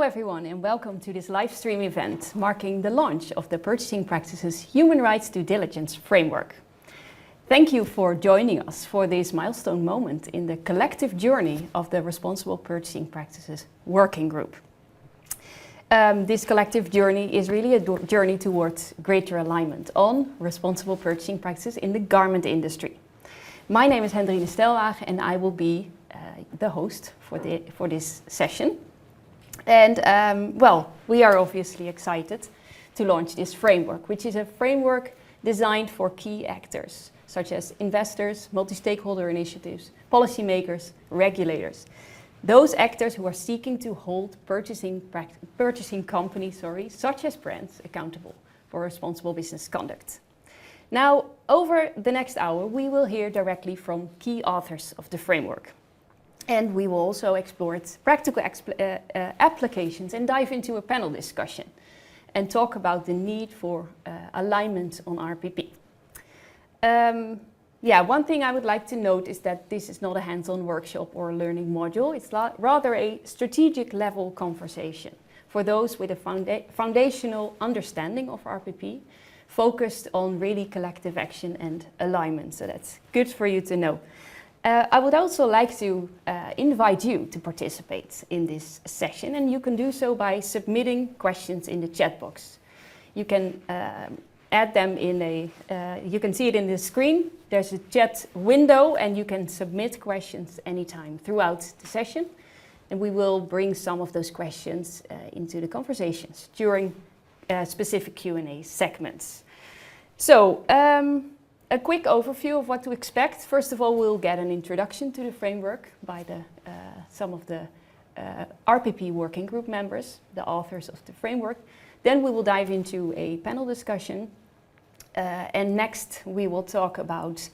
everyone, and welcome to this live stream event marking the launch of the Purchasing Practices Human Rights Due Diligence Framework. Thank you for joining us for this milestone moment in the collective journey of the Responsible Purchasing Practices Working Group. This collective journey is really a journey towards greater alignment on responsible purchasing practices in the garment industry. My name is Hendrine Stelwagen and I will be the host for this session. And we are obviously excited to launch this framework, which is a framework designed for key actors, such as investors, multi-stakeholder initiatives, policymakers, regulators. Those actors who are seeking to hold purchasing companies, such as brands, accountable for responsible business conduct. Now, over the next hour, we will hear directly from key authors of the framework. And we will also explore its practical applications and dive into a panel discussion and talk about the need for alignment on RPP. One thing I would like to note is that this is not a hands-on workshop or a learning module. It's rather a strategic level conversation for those with a foundational understanding of RPP, focused on really collective action and alignment. So that's good for you to know. I would also like to invite you to participate in this session, and you can do so by submitting questions in the chat box. You can add them you can see it in the screen. There's a chat window and you can submit questions anytime throughout the session. And we will bring some of those questions into the conversations during specific Q&A segments. So, a quick overview of what to expect. First of all, we'll get an introduction to the framework by some of the RPP working group members, the authors of the framework. Then we will dive into a panel discussion. And next, we will talk about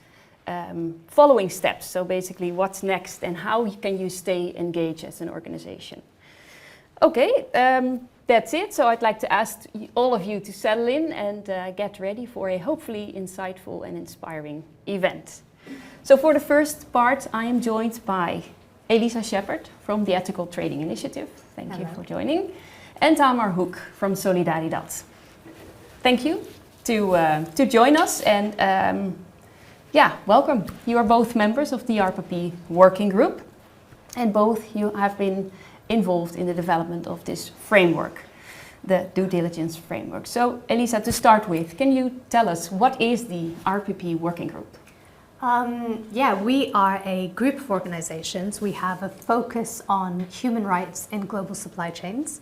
following steps. So basically, what's next and how can you stay engaged as an organization. Okay, that's it. So I'd like to ask all of you to settle in and get ready for a hopefully insightful and inspiring event. So for the first part, I am joined by Elisa Shepherd from the Ethical Trading Initiative. Thank you for joining. And Tamar Hoek from Solidaridad. Thank you to join us and welcome. You are both members of the RPP working group and both you have been involved in the development of this framework, the due diligence framework. So Elisa, to start with, can you tell us what is the RPP working group? We are a group of organizations. We have a focus on human rights in global supply chains.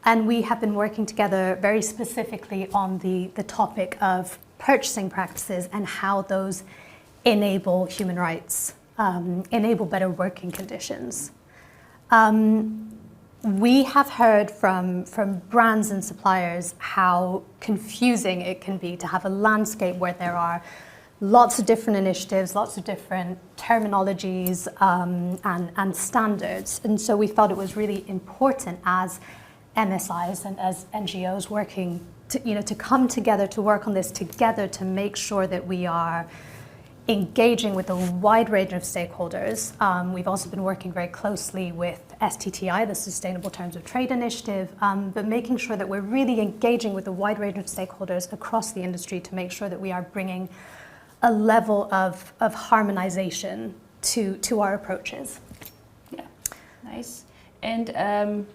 And we have been working together very specifically on the topic of purchasing practices and how those enable human rights, enable better working conditions. We have heard from brands and suppliers how confusing it can be to have a landscape where there are lots of different initiatives, lots of different terminologies and standards. And so we thought it was really important as MSIs and as NGOs working to come together to work on this together to make sure that we are engaging with a wide range of stakeholders. We've also been working very closely with STTI, the Sustainable Terms of Trade Initiative, but making sure that we're really engaging with a wide range of stakeholders across the industry to make sure that we are bringing a level of harmonization to our approaches. Yeah, nice. And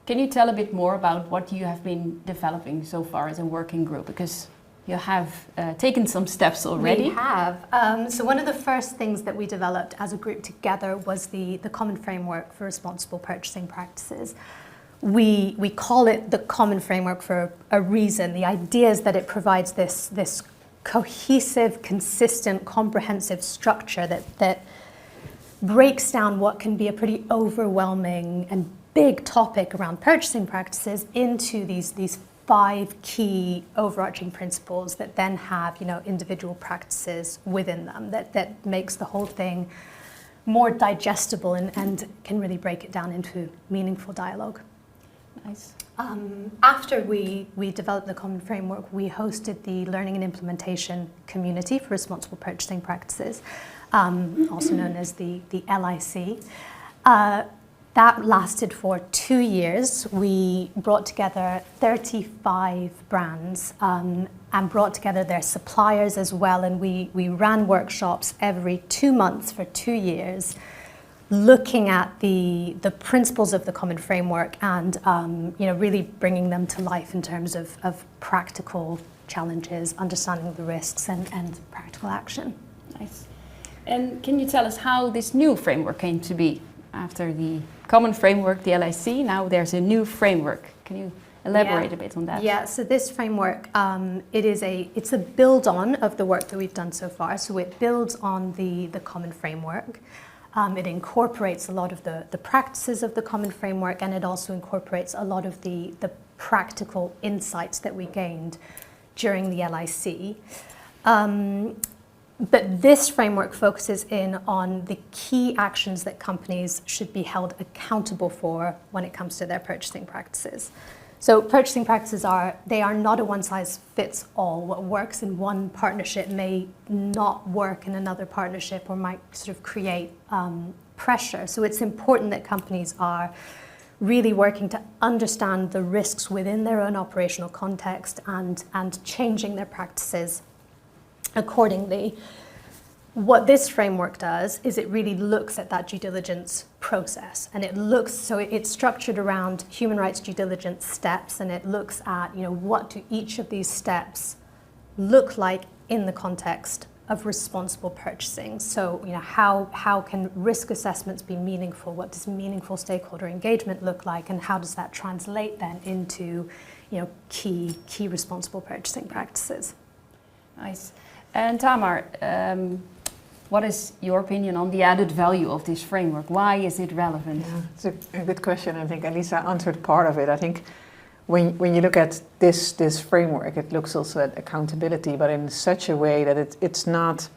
can you tell a bit more about what you have been developing so far as a working group? Because you have taken some steps already. We have. So one of the first things that we developed as a group together was the Common Framework for Responsible Purchasing Practices. We call it the Common Framework for a reason. The idea is that it provides this cohesive, consistent, comprehensive structure that breaks down what can be a pretty overwhelming and big topic around purchasing practices into these 5 key overarching principles that then have individual practices within them that makes the whole thing more digestible and can really break it down into meaningful dialogue. Nice. After we developed the Common Framework, we hosted the Learning and Implementation Community for Responsible Purchasing Practices, also known as the LIC. that lasted for 2 years. We brought together 35 brands and brought together their suppliers as well. And we ran workshops every 2 months for 2 years, looking at the principles of the common framework and really bringing them to life in terms of practical challenges, understanding the risks and practical action. Nice. And can you tell us how this new framework came to be? After the common framework, the LIC, now there's a new framework. Can you elaborate a bit on that? Yeah, so this framework, it's a build-on of the work that we've done so far. So it builds on the common framework. It incorporates a lot of the practices of the common framework, and it also incorporates a lot of the practical insights that we gained during the LIC. But this framework focuses in on the key actions that companies should be held accountable for when it comes to their purchasing practices. So purchasing practices are not a one-size-fits-all. What works in one partnership may not work in another partnership or might sort of create pressure. So it's important that companies are really working to understand the risks within their own operational context and changing their practices accordingly. What this framework does is it really looks at that due diligence process, and it's structured around human rights due diligence steps, and it looks at what do each of these steps look like in the context of responsible purchasing. So how can risk assessments be meaningful? What does meaningful stakeholder engagement look like, and how does that translate then into key responsible purchasing practices? Nice. And Tamar, what is your opinion on the added value of this framework? Why is it relevant? Yeah, it's a good question. I think Elisa answered part of it. I think when you look at this framework, it looks also at accountability, but in such a way that it's not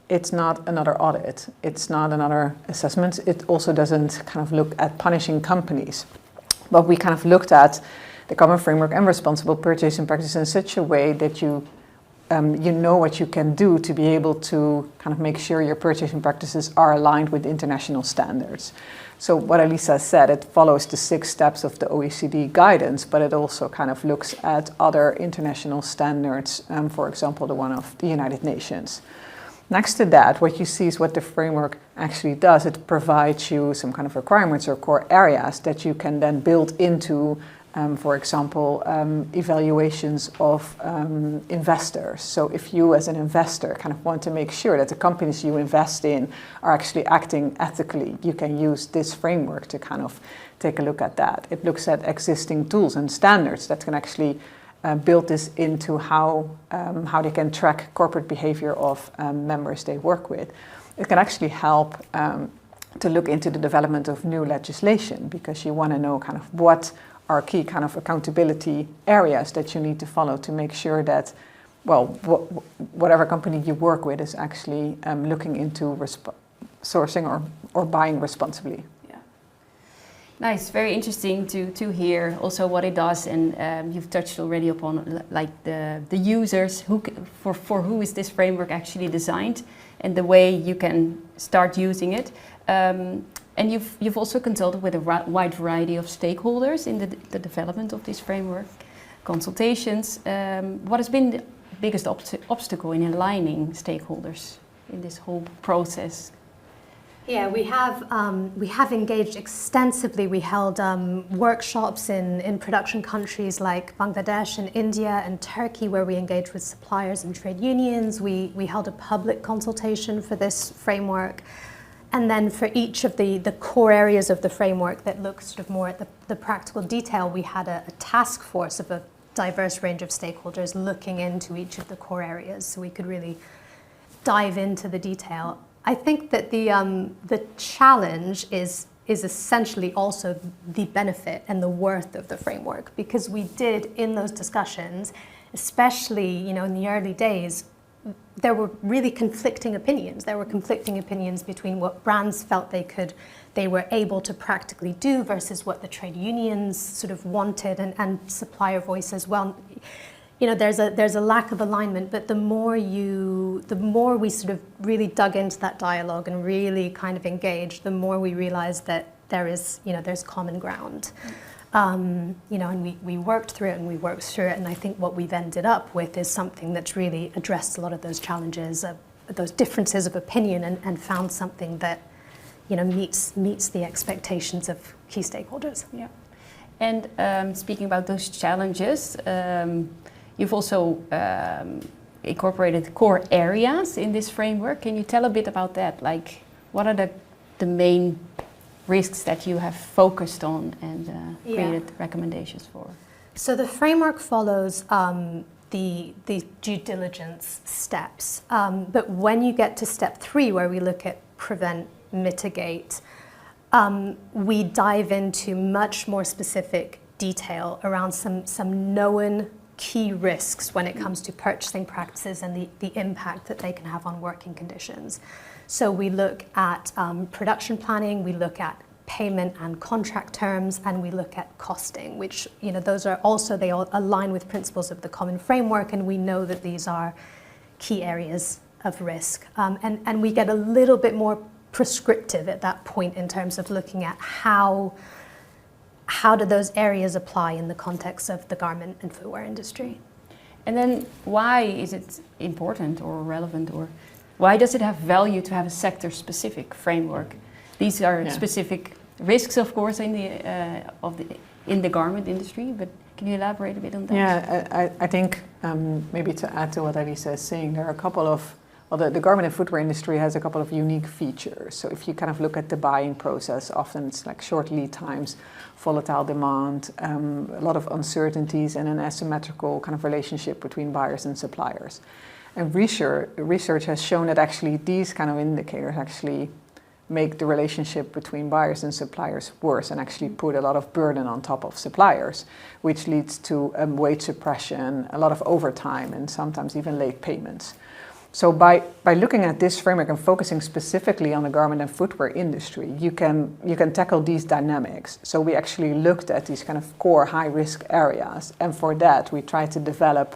another audit. It's not another assessment. It also doesn't kind of look at punishing companies. But we kind of looked at the common framework and responsible purchasing practices in such a way that you know what you can do to be able to kind of make sure your purchasing practices are aligned with international standards. So what Elisa said, it follows the 6 steps of the OECD guidance, but it also kind of looks at other international standards, for example, the one of the United Nations. Next to that, what you see is what the framework actually does. It provides you some kind of requirements or core areas that you can then build into for example, evaluations of investors. So if you as an investor kind of want to make sure that the companies you invest in are actually acting ethically, you can use this framework to kind of take a look at that. It looks at existing tools and standards that can actually build this into how they can track corporate behavior of members they work with. It can actually help to look into the development of new legislation, because you want to know kind of what are key kind of accountability areas that you need to follow to make sure that, well, whatever company you work with is actually looking into sourcing or buying responsibly. Yeah, nice. Very interesting to hear also what it does, and you've touched already upon like the users for who is this framework actually designed, and the way you can start using it. And you've also consulted with a wide variety of stakeholders in the development of this framework, consultations. What has been the biggest obstacle in aligning stakeholders in this whole process? Yeah, we have engaged extensively. We held workshops in production countries like Bangladesh and India and Turkey, where we engaged with suppliers and trade unions. We held a public consultation for this framework. And then for each of the core areas of the framework that look sort of more at the practical detail, we had a task force of a diverse range of stakeholders looking into each of the core areas, so we could really dive into the detail. I think that the challenge is essentially also the benefit and the worth of the framework, because we did in those discussions, especially in the early days, there were really conflicting opinions. There were conflicting opinions between what brands felt they were able to practically do versus what the trade unions sort of wanted, and supplier voice as well. There's a lack of alignment, but the more we sort of really dug into that dialogue and really kind of engaged, the more we realized that there's common ground. And we worked through it and we worked through it, and I think what we've ended up with is something that's really addressed a lot of those challenges, those differences of opinion, and found something that meets the expectations of key stakeholders. Yeah. And speaking about those challenges, you've also incorporated core areas in this framework. Can you tell a bit about that? Like, what are the main risks that you have focused on and created recommendations for? So the framework follows the due diligence steps. But when you get to step 3, where we look at prevent, mitigate, we dive into much more specific detail around some known key risks when it comes to purchasing practices and the impact that they can have on working conditions. So we look at production planning, we look at payment and contract terms, and we look at costing, which, those are also, they all align with principles of the common framework, and we know that these are key areas of risk. And we get a little bit more prescriptive at that point in terms of looking at how do those areas apply in the context of the garment and footwear industry. And then why is it important or relevant, or why does it have value to have a sector-specific framework? These are specific risks, of course, in the garment industry, but can you elaborate a bit on that? Yeah, I think maybe to add to what Elisa is saying, there are a couple of, the garment and footwear industry has a couple of unique features. So if you kind of look at the buying process, often it's like short lead times, volatile demand, a lot of uncertainties, and an asymmetrical kind of relationship between buyers and suppliers. And research has shown that actually these kind of indicators actually make the relationship between buyers and suppliers worse, and actually put a lot of burden on top of suppliers, which leads to wage suppression, a lot of overtime, and sometimes even late payments. So by looking at this framework and focusing specifically on the garment and footwear industry, you can tackle these dynamics. So we actually looked at these kind of core high-risk areas, and for that we tried to develop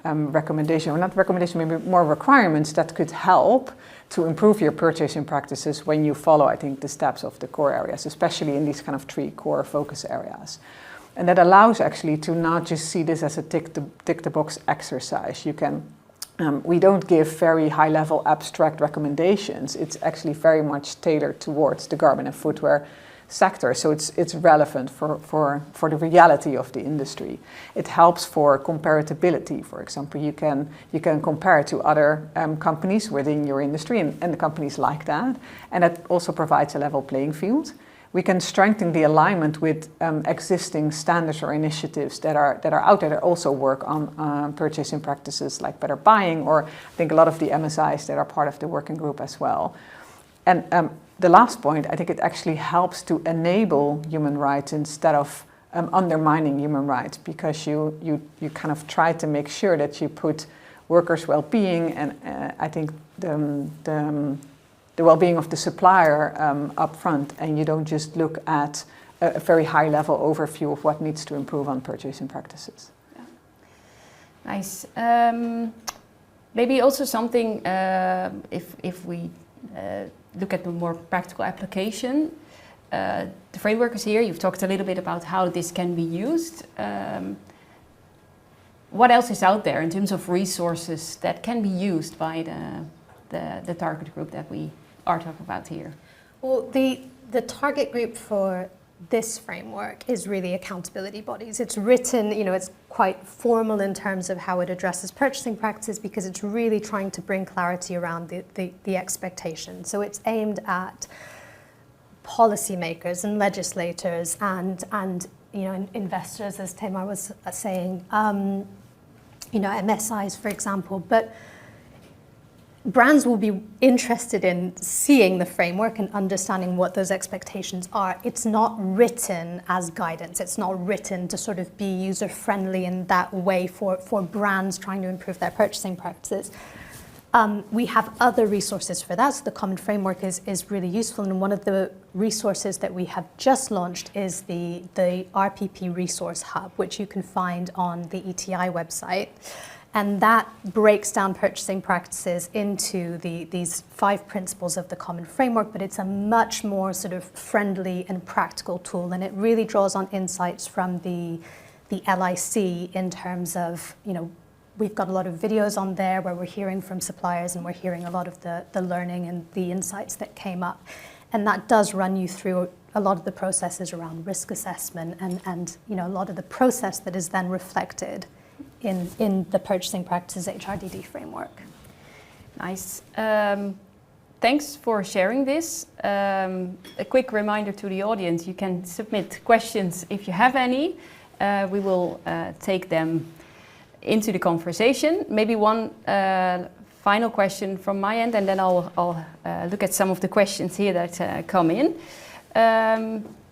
maybe more requirements that could help to improve your purchasing practices when you follow, I think, the steps of the core areas, especially in these kind of 3 core focus areas. And that allows actually to not just see this as a tick the box exercise. We don't give very high-level abstract recommendations. It's actually very much tailored towards the garment and footwear sector, so it's relevant for the reality of the industry. It helps for comparability. For example, you can compare to other companies within your industry and the companies like that, and that also provides a level playing field. We can strengthen the alignment with existing standards or initiatives that are out there that also work on purchasing practices like better buying, or I think a lot of the MSIs that are part of the working group as well. And the last point, I think it actually helps to enable human rights instead of undermining human rights, because you kind of try to make sure that you put workers' well-being and I think the well-being of the supplier up front, and you don't just look at a very high-level overview of what needs to improve on purchasing practices. Yeah. Nice. Maybe also something, if we look at the more practical application, the framework is here. You've talked a little bit about how this can be used. What else is out there in terms of resources that can be used by the target group that we are talking about here? Well, the target group for this framework is really accountability bodies. It's written, it's quite formal in terms of how it addresses purchasing practices, because it's really trying to bring clarity around the expectation. So it's aimed at policymakers and legislators and investors, as Tamar was saying, MSIs, for example. But brands will be interested in seeing the framework and understanding what those expectations are. It's not written as guidance. It's not written to sort of be user-friendly in that way for brands trying to improve their purchasing practices. We have other resources for that, so the common framework is really useful, and one of the resources that we have just launched is the RPP Resource Hub, which you can find on the ETI website. And that breaks down purchasing practices into these 5 principles of the common framework, but it's a much more sort of friendly and practical tool. And it really draws on insights from the LIC in terms of, we've got a lot of videos on there where we're hearing from suppliers and we're hearing a lot of the learning and the insights that came up. And that does run you through a lot of the processes around risk assessment and a lot of the process that is then reflected in the Purchasing Practices HRDD framework. Nice. Thanks for sharing this. A quick reminder to the audience, you can submit questions if you have any. We will take them into the conversation. Maybe one final question from my end, and then I'll look at some of the questions here that come in.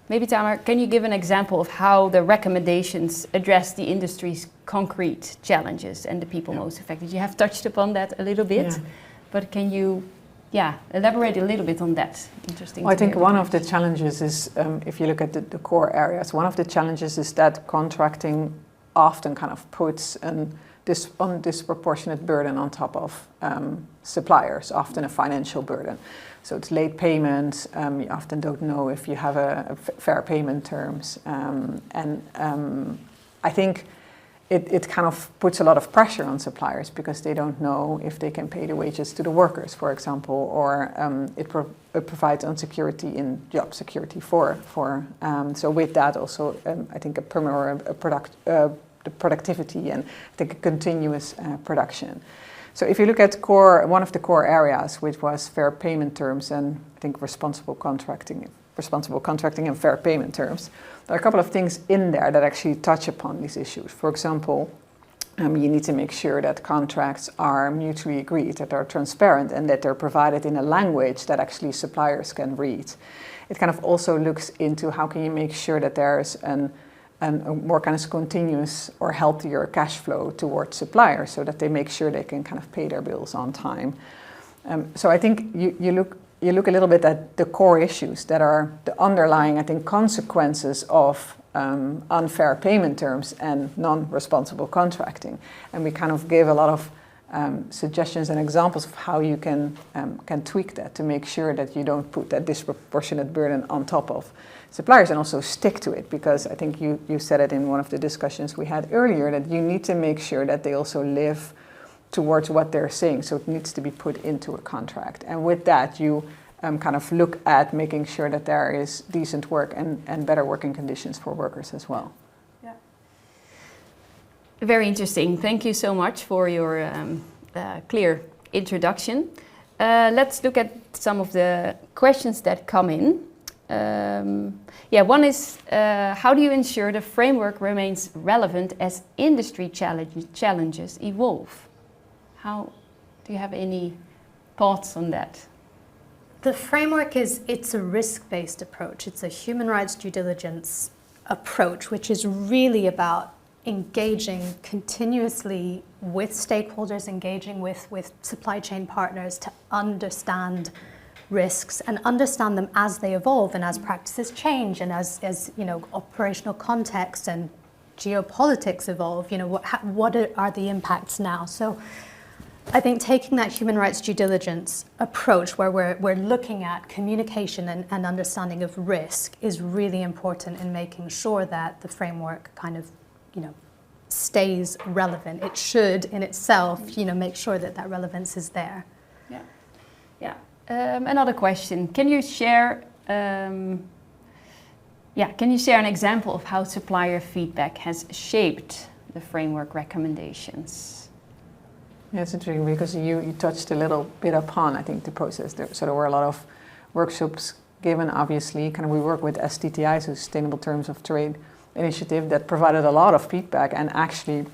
Maybe Tamer, can you give an example of how the recommendations address the industry's concrete challenges and the people most affected? You have touched upon that a little bit, but can you elaborate a little bit on that? Interesting. Well, I think one of the challenges is, if you look at the core areas, one of the challenges is that contracting often kind of puts this disproportionate burden on top of suppliers, often a financial burden. So it's late payments, you often don't know if you have a fair payment terms. I think it kind of puts a lot of pressure on suppliers because they don't know if they can pay the wages to the workers, for example, or it provides insecurity in job security so with that also I think the productivity and I think a continuous production. So if you look at one of the core areas, which was fair payment terms and I think responsible contracting and fair payment terms, there are a couple of things in there that actually touch upon these issues. For example, you need to make sure that contracts are mutually agreed, that they're transparent, and that they're provided in a language that actually suppliers can read. It kind of also looks into how can you make sure that there's a more kind of continuous or healthier cash flow towards suppliers so that they make sure they can kind of pay their bills on time. So I think you look a little bit at the core issues that are the underlying, I think, consequences of unfair payment terms and non-responsible contracting. And we kind of gave a lot of suggestions and examples of how you can tweak that to make sure that you don't put that disproportionate burden on top of suppliers and also stick to it, because I think you said it in one of the discussions we had earlier that you need to make sure that they also live towards what they're saying, so it needs to be put into a contract. And with that you kind of look at making sure that there is decent work and better working conditions for workers as well. Yeah. Very interesting. Thank you so much for your clear introduction. Let's look at some of the questions that come in. One is, how do you ensure the framework remains relevant as industry challenges evolve? How do you have any thoughts on that? The framework it's a risk-based approach. It's a human rights due diligence approach, which is really about engaging continuously with stakeholders, engaging with supply chain partners to understand risks and understand them as they evolve and as practices change and as operational context and geopolitics evolve. What are the impacts now? So I think taking that human rights due diligence approach where we're looking at communication and understanding of risk is really important in making sure that the framework kind of, stays relevant. It should in itself, make sure that relevance is there. Yeah. Another question. Can you share an example of how supplier feedback has shaped the framework recommendations? Yeah, it's interesting because you touched a little bit upon, I think, the process. There were a lot of workshops given, obviously. We work with STTI, so Sustainable Terms of Trade initiative, that provided a lot of feedback, and actually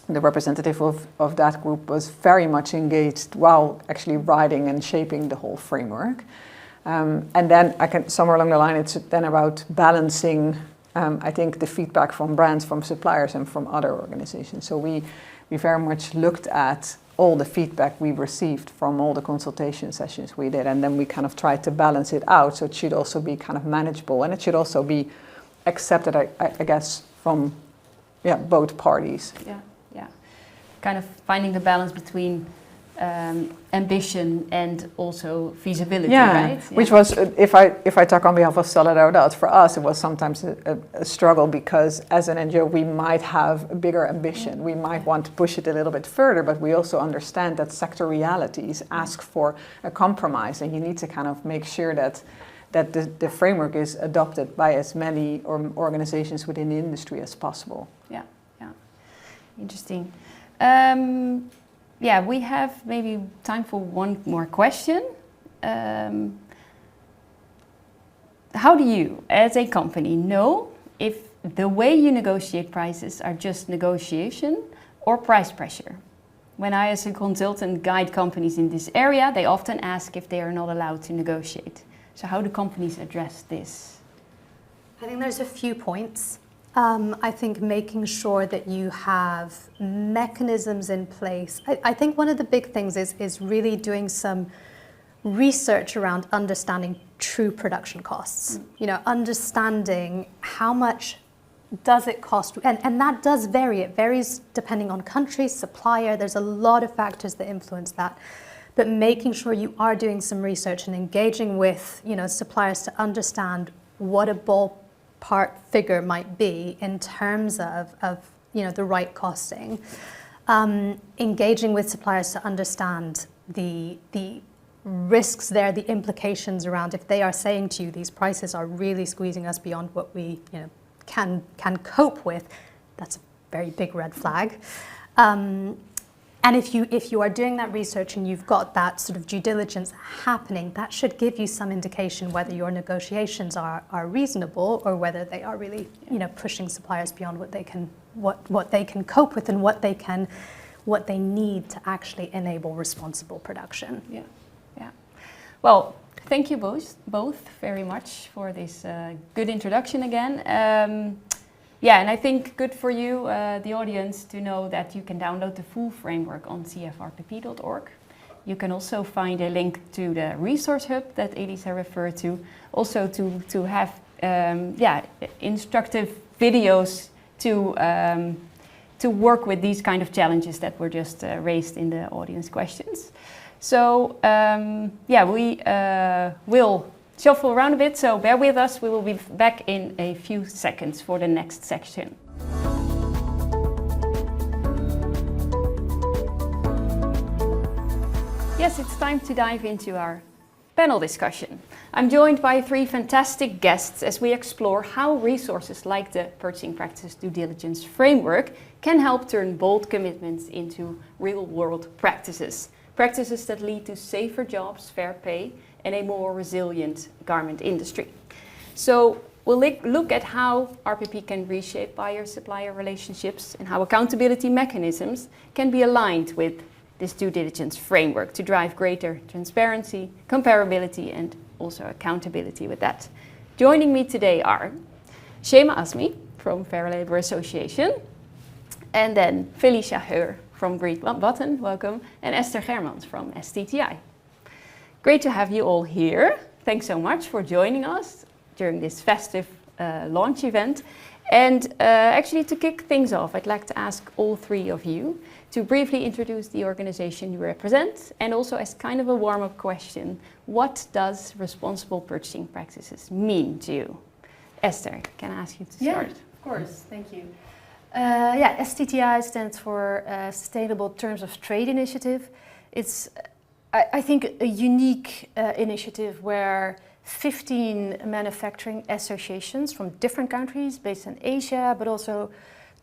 the representative of that group was very much engaged while actually writing and shaping the whole framework. And then somewhere along the line, it's then about balancing, I think, the feedback from brands, from suppliers, and from other organizations. So we very much looked at all the feedback we received from all the consultation sessions we did, and then we kind of tried to balance it out so it should also be kind of manageable, and it should also be accepted, I guess, from both parties. Yeah. kind of finding the balance between ambition and also feasibility, right? Which was, if I talk on behalf of Solidaridad, for us it was sometimes a struggle, because as an NGO we might have a bigger ambition, we might want to push it a little bit further, but we also understand that sector realities ask for a compromise, and you need to kind of make sure that the framework is adopted by as many organizations within the industry as possible. Yeah. Interesting. We have maybe time for one more question. How do you, as a company, know if the way you negotiate prices are just negotiation or price pressure? When I, as a consultant, guide companies in this area, they often ask if they are not allowed to negotiate. So how do companies address this? I think there's a few points. I think making sure that you have mechanisms in place. I think one of the big things is really doing some research around understanding true production costs. Understanding how much does it cost, and that does vary. It varies depending on country, supplier. There's a lot of factors that influence that. But making sure you are doing some research and engaging with suppliers to understand what a ballpark figure might be in terms of the right costing. Engaging with suppliers to understand the risks there, the implications around if they are saying to you these prices are really squeezing us beyond what we can cope with. That's a very big red flag. And if you are doing that research and you've got that sort of due diligence happening, that should give you some indication whether your negotiations are reasonable or whether they are really pushing suppliers beyond what they can cope with and what they need to actually enable responsible production. Yeah. Well, thank you both very much for this good introduction again. And I think good for you, the audience, to know that you can download the full framework on cfrpp.org. You can also find a link to the resource hub that Elisa referred to. Also to have instructive videos to work with these kind of challenges that were just raised in the audience questions. So we will shuffle around a bit, so bear with us. We will be back in a few seconds for the next section. Yes, it's time to dive into our panel discussion. I'm joined by three fantastic guests as we explore how resources like the Purchasing Practices Due Diligence Framework can help turn bold commitments into real-world practices. Practices that lead to safer jobs, fair pay, and a more resilient garment industry. So we'll look at how RPP can reshape buyer-supplier relationships and how accountability mechanisms can be aligned with this due diligence framework to drive greater transparency, comparability, and also accountability with that. Joining me today are Shema Azmi from Fair Labor Association, and then Felicia Heur from Great Button, welcome, and Esther Germans from STTI. Great to have you all here. Thanks so much for joining us during this festive launch event. And actually, to kick things off, I'd like to ask all three of you to briefly introduce the organization you represent, and also as kind of a warm-up question, what does responsible purchasing practices mean to you? Esther, can I ask you to start? Yeah, of course, thank you. STTI stands for Sustainable Terms of Trade Initiative. It's, I think, a unique initiative where 15 manufacturing associations from different countries based in Asia, but also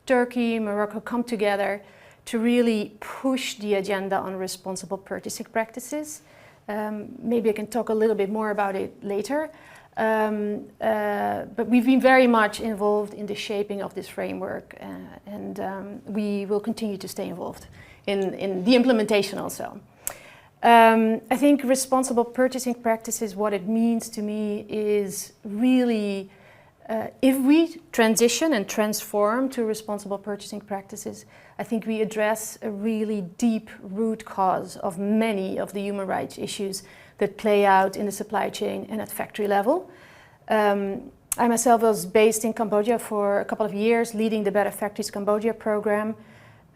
Turkey, Morocco, come together to really push the agenda on responsible purchasing practices. Maybe I can talk a little bit more about it later. But we've been very much involved in the shaping of this framework, and we will continue to stay involved in the implementation also. I think responsible purchasing practices, what it means to me is really, if we transition and transform to responsible purchasing practices, I think we address a really deep root cause of many of the human rights issues that play out in the supply chain and at factory level. I myself was based in Cambodia for a couple of years, leading the Better Factories Cambodia program.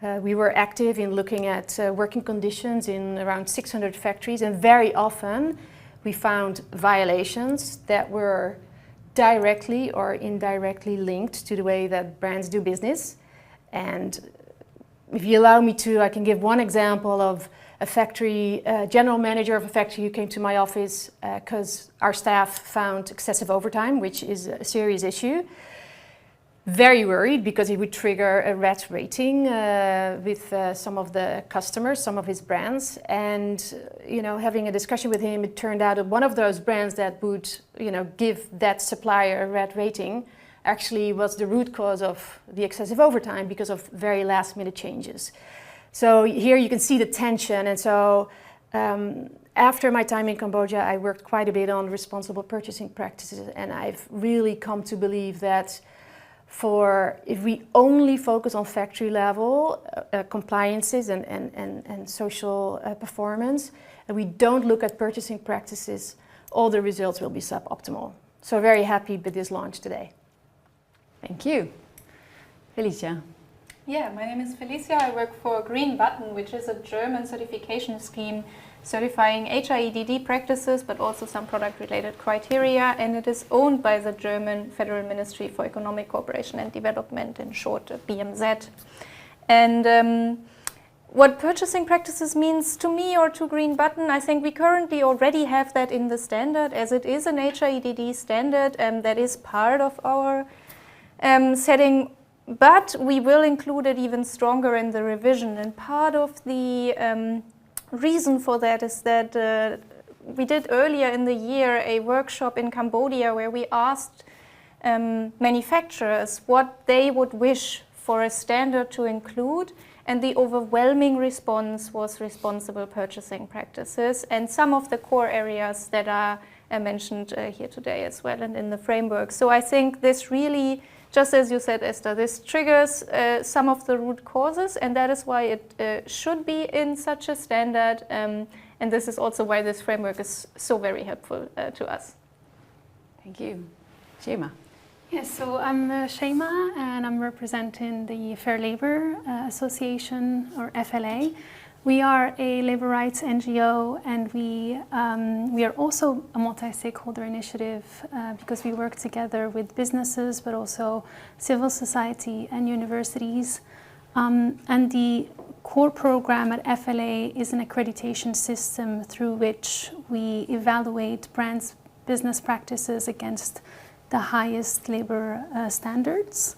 We were active in looking at working conditions in around 600 factories, and very often we found violations that were directly or indirectly linked to the way that brands do business. And if you allow me to, I can give one example of a factory, general manager of a factory who came to my office because our staff found excessive overtime, which is a serious issue. Very worried because it would trigger a red rating with some of the customers, some of his brands. And, having a discussion with him, it turned out that one of those brands that would, give that supplier a red rating actually was the root cause of the excessive overtime because of very last minute changes. So here you can see the tension. And so after my time in Cambodia, I worked quite a bit on responsible purchasing practices. And I've really come to believe that if we only focus on factory level compliances and social performance, and we don't look at purchasing practices, all the results will be suboptimal. So very happy with this launch today. Thank you. Felicia. Yeah, my name is Felicia. I work for Green Button, which is a German certification scheme certifying HIEDD practices, but also some product-related criteria, and it is owned by the German Federal Ministry for Economic Cooperation and Development, in short BMZ. And what purchasing practices means to me or to Green Button, I think we currently already have that in the standard, as it is an HIEDD standard, that is part of our setting, but we will include it even stronger in the revision. And part of the reason for that is that we did earlier in the year a workshop in Cambodia where we asked manufacturers what they would wish for a standard to include, and the overwhelming response was responsible purchasing practices and some of the core areas that are mentioned here today as well and in the framework. So I think this really, just as you said, Esther, this triggers some of the root causes, and that is why it should be in such a standard. And this is also why this framework is so very helpful to us. Thank you. Shema. Yes, so I'm Shema, and I'm representing the Fair Labor Association, or FLA. We are a labor rights NGO, and we are also a multi-stakeholder initiative because we work together with businesses, but also civil society and universities. And the core program at FLA is an accreditation system through which we evaluate brands' business practices against the highest labor standards.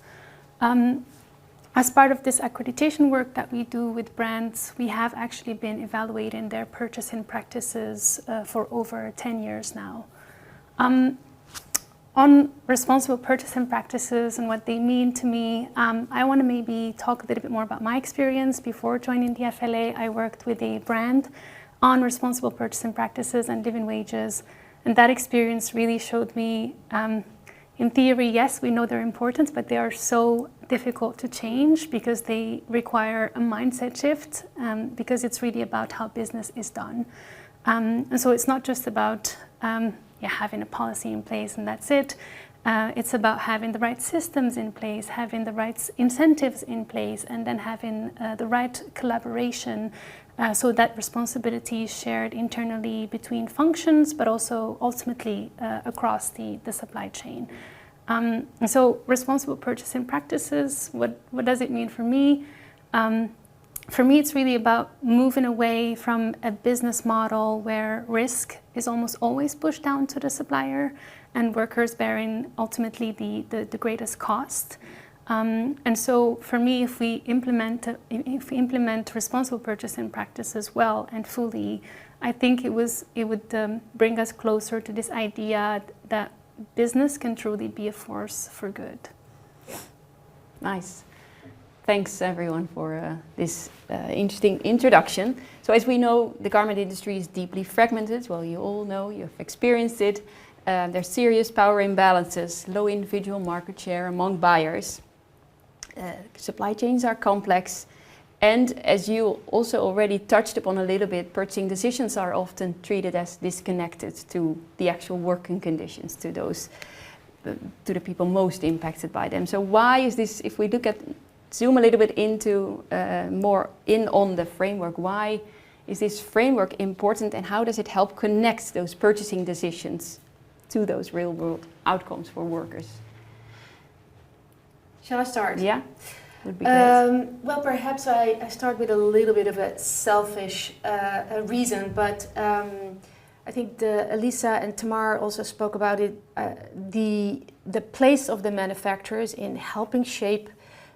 As part of this accreditation work that we do with brands, we have actually been evaluating their purchasing practices for over 10 years now. On responsible purchasing practices and what they mean to me, I want to maybe talk a little bit more about my experience. Before joining the FLA, I worked with a brand on responsible purchasing practices and living wages, and that experience really showed me in theory, yes, we know they're important, but they are so difficult to change because they require a mindset shift, because it's really about how business is done. And so it's not just about having a policy in place and that's it. It's about having the right systems in place, having the right incentives in place, and then having the right collaboration so that responsibility is shared internally between functions, but also ultimately across the supply chain. And so responsible purchasing practices, what does it mean for me? For me, it's really about moving away from a business model where risk is almost always pushed down to the supplier and workers bearing ultimately the greatest cost. And so for me, if we implement responsible purchasing practices well and fully, I think it would bring us closer to this idea that business can truly be a force for good. Nice. Thanks everyone for this interesting introduction. So as we know, the garment industry is deeply fragmented. Well, you all know, you've experienced it. There's serious power imbalances, low individual market share among buyers. Supply chains are complex. And as you also already touched upon a little bit, purchasing decisions are often treated as disconnected to the actual working conditions, to the people most impacted by them. So why is this, if we look at zoom a little bit into more in on the framework. Why is this framework important, and how does it help connect those purchasing decisions to those real world outcomes for workers? Shall I start? Yeah, would be great. Well, perhaps I start with a little bit of a selfish reason, but I think Elisa and Tamar also spoke about it. The place of the manufacturers in helping shape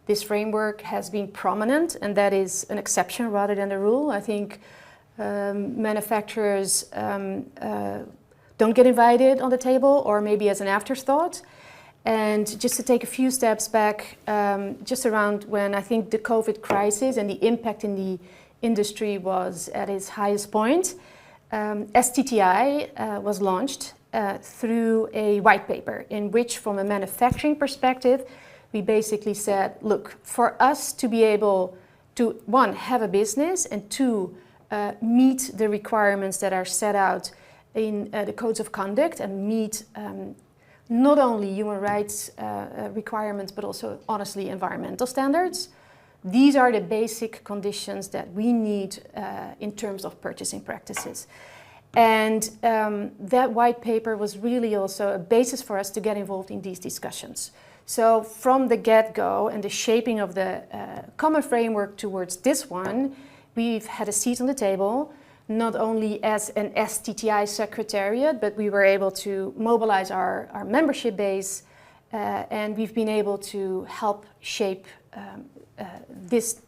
this framework has been prominent, and that is an exception rather than the rule. I think manufacturers don't get invited on the table, or maybe as an afterthought. And just to take a few steps back, just around when I think the COVID crisis and the impact in the industry was at its highest point, STTI was launched through a white paper in which, from a manufacturing perspective, we basically said, look, for us to be able to, one, have a business, and two, meet the requirements that are set out in the codes of conduct, and meet not only human rights requirements, but also, honestly, environmental standards. These are the basic conditions that we need in terms of purchasing practices. And that white paper was really also a basis for us to get involved in these discussions. So from the get-go and the shaping of the common framework towards this one, we've had a seat on the table, not only as an STTI secretariat, but we were able to mobilize our membership base, and we've been able to help shape this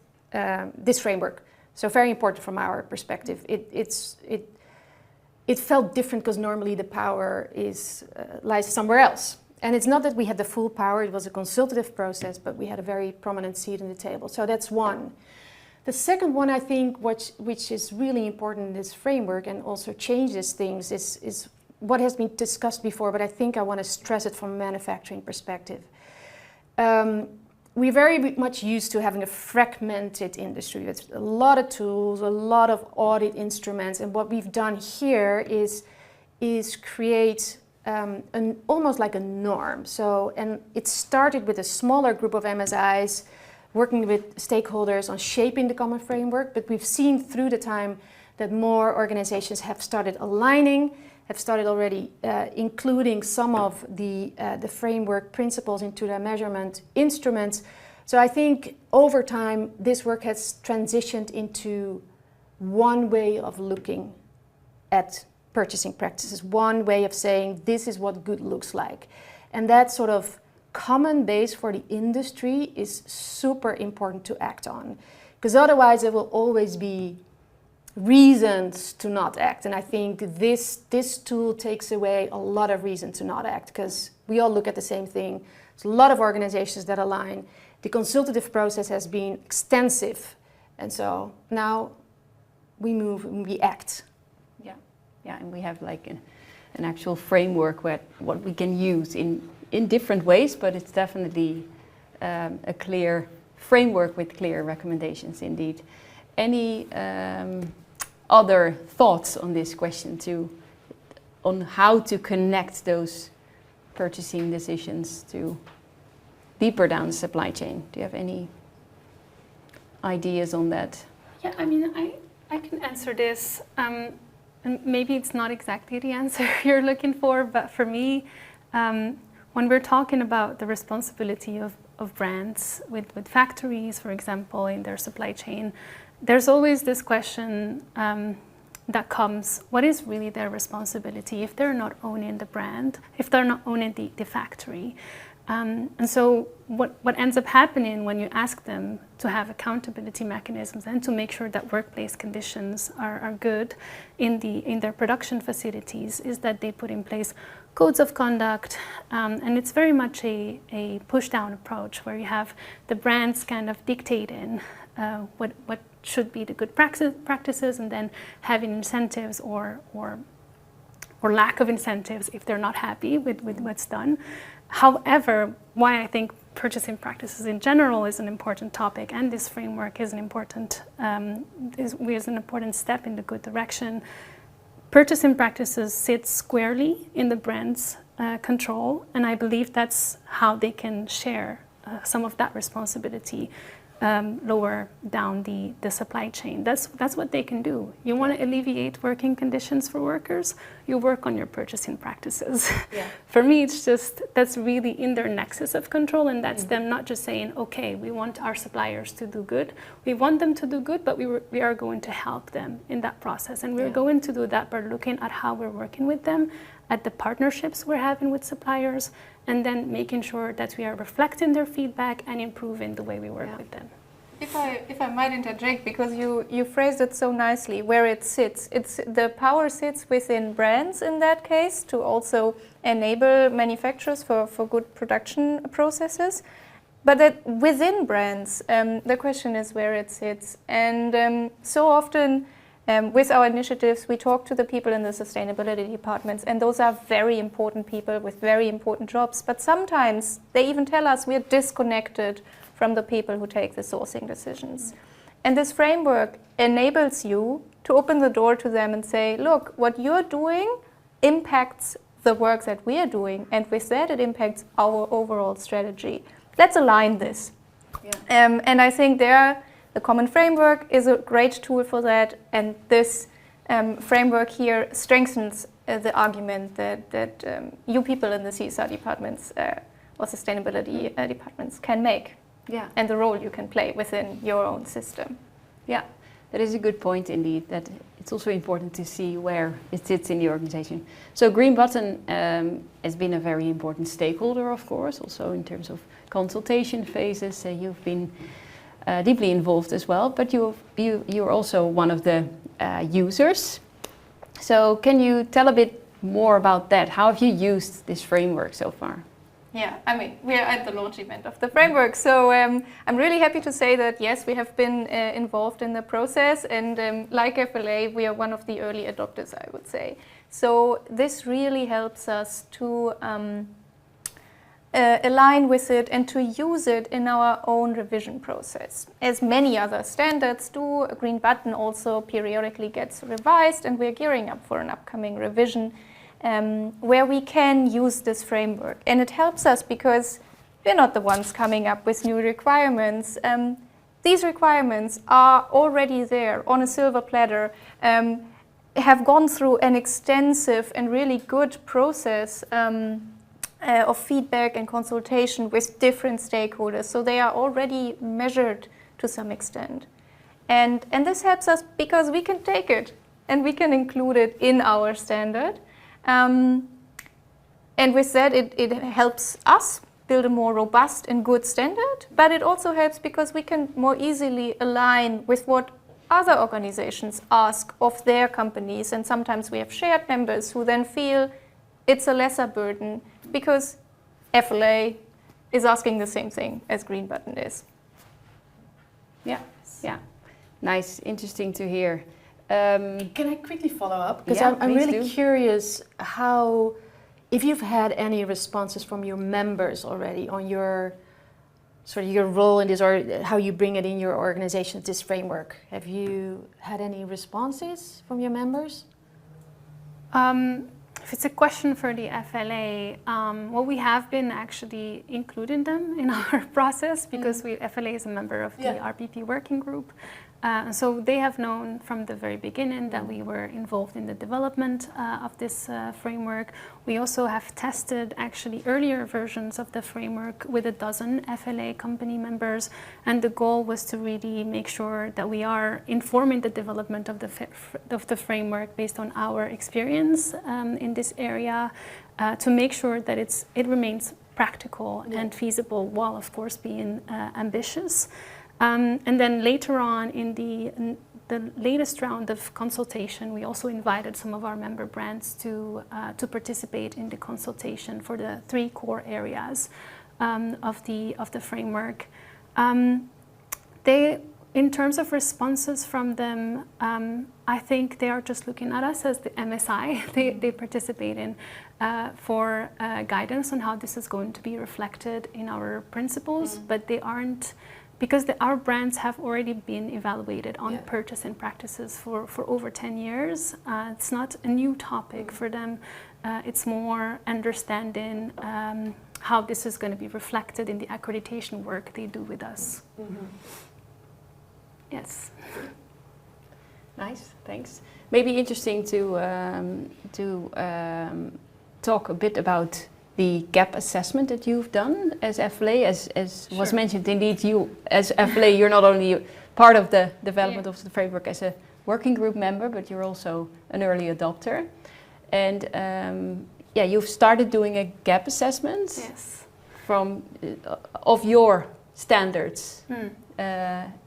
framework. So very important from our perspective. It felt different because normally the power lies somewhere else. And it's not that we had the full power, it was a consultative process, but we had a very prominent seat on the table. So that's one. The second one, I think, which is really important in this framework and also changes things, is what has been discussed before, but I think I want to stress it from a manufacturing perspective. We're very much used to having a fragmented industry with a lot of tools, a lot of audit instruments, and what we've done here is create almost like a norm. So, and it started with a smaller group of MSIs working with stakeholders on shaping the common framework, but we've seen through the time that more organizations have started aligning, have started already including some of the framework principles into their measurement instruments. So I think over time this work has transitioned into one way of looking at purchasing practices, one way of saying this is what good looks like. And that sort of common base for the industry is super important to act on, because otherwise there will always be reasons to not act. And I think this tool takes away a lot of reason to not act, because we all look at the same thing. There's a lot of organizations that align. The consultative process has been extensive, and so now we move and we act. Yeah, and we have like an actual framework what we can use in different ways, but it's definitely a clear framework with clear recommendations indeed. Any other thoughts on this question on how to connect those purchasing decisions to deeper down the supply chain? Do you have any ideas on that? Yeah, I mean, I can answer this. And maybe it's not exactly the answer you're looking for, but for me, when we're talking about the responsibility of brands with factories, for example, in their supply chain, there's always this question that comes, what is really their responsibility if they're not owning the brand, if they're not owning the factory? And so what ends up happening when you ask them to have accountability mechanisms and to make sure that workplace conditions are good in their production facilities is that they put in place codes of conduct, and it's very much a push-down approach where you have the brands kind of dictating what should be the good practices, and then having incentives or lack of incentives if they're not happy with what's done. However, why I think purchasing practices in general is an important topic, and this framework is an important step in the good direction. Purchasing practices sit squarely in the brand's control, and I believe that's how they can share some of that responsibility lower down the supply chain. That's what they can do. You want to alleviate working conditions for workers, you work on your purchasing practices. Yeah. For me, it's just, that's really in their nexus of control, and that's them not just saying, okay, we want our suppliers to do good. We want them to do good, but we are going to help them in that process. And we're going to do that by looking at how we're working with them, at the partnerships we're having with suppliers, and then making sure that we are reflecting their feedback and improving the way we work with them. If I might interject, because you phrased it so nicely, where it sits. The power sits within brands in that case to also enable manufacturers for good production processes. But that within brands, the question is where it sits. And so often with our initiatives, we talk to the people in the sustainability departments, and those are very important people with very important jobs. But sometimes they even tell us we're disconnected from the people who take the sourcing decisions. And this framework enables you to open the door to them and say, look, what you're doing impacts the work that we are doing, and with that it impacts our overall strategy. Let's align this. Yeah. And I think the common framework is a great tool for that, and this framework here strengthens the argument that you people in the CSR departments or sustainability departments can make. Yeah. And the role you can play within your own system. Yeah, that is a good point indeed, that it's also important to see where it sits in the organization. So Green Button has been a very important stakeholder, of course, also in terms of consultation phases. You've been deeply involved as well, but you're also one of the users. So can you tell a bit more about that? How have you used this framework so far? Yeah, I mean, we're at the launch event of the framework, so I'm really happy to say that, yes, we have been involved in the process, and like FLA, we are one of the early adopters, I would say. So this really helps us to align with it and to use it in our own revision process. As many other standards do, a Green Button also periodically gets revised, and we're gearing up for an upcoming revision where we can use this framework. And it helps us because we're not the ones coming up with new requirements. These requirements are already there on a silver platter, have gone through an extensive and really good process of feedback and consultation with different stakeholders. So they are already measured to some extent. And this helps us because we can take it and we can include it in our standard. And with that, it helps us build a more robust and good standard, but it also helps because we can more easily align with what other organizations ask of their companies. And sometimes we have shared members who then feel it's a lesser burden because FLA is asking the same thing as Green Button is. Yeah, yeah. Nice, interesting to hear. Can I quickly follow up? Because Yeah, I'm really do. curious how, if you've had any responses from your members already on your sort of your role in this, or how you bring it in your organization, this framework. Have you had any responses from your members? If it's a question for the FLA, well, we have been actually including them in our process because FLA is a member of the RPP working group. So they have known from the very beginning that we were involved in the development of this framework. We also have tested actually earlier versions of the framework with 12 FLA company members, and the goal was to really make sure that we are informing the development of the framework based on our experience in this area, to make sure that it remains practical and feasible while of course being ambitious. And then later on in the latest round of consultation, we also invited some of our member brands to participate in the consultation for the 3 core areas of the framework. In terms of responses from them, I think they are just looking at us as the MSI they participate in for guidance on how this is going to be reflected in our principles, but they aren't. Because our brands have already been evaluated on purchasing practices for over 10 years. It's not a new topic for them. It's more understanding how this is going to be reflected in the accreditation work they do with us. Yes. Nice, thanks. Maybe interesting to talk a bit about the gap assessment that you've done as FLA. As was mentioned, indeed, you as FLA, you're not only part of the development of the framework as a working group member, but you're also an early adopter. And you've started doing a gap assessment from of your standards.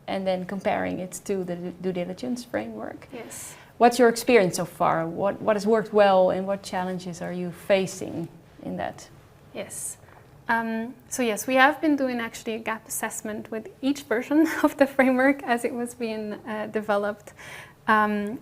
And then comparing it to the due diligence framework. Yes. What's your experience so far? What has worked well and what challenges are you facing in that? Yes. So yes, we have been doing actually a gap assessment with each version of the framework as it was being developed. And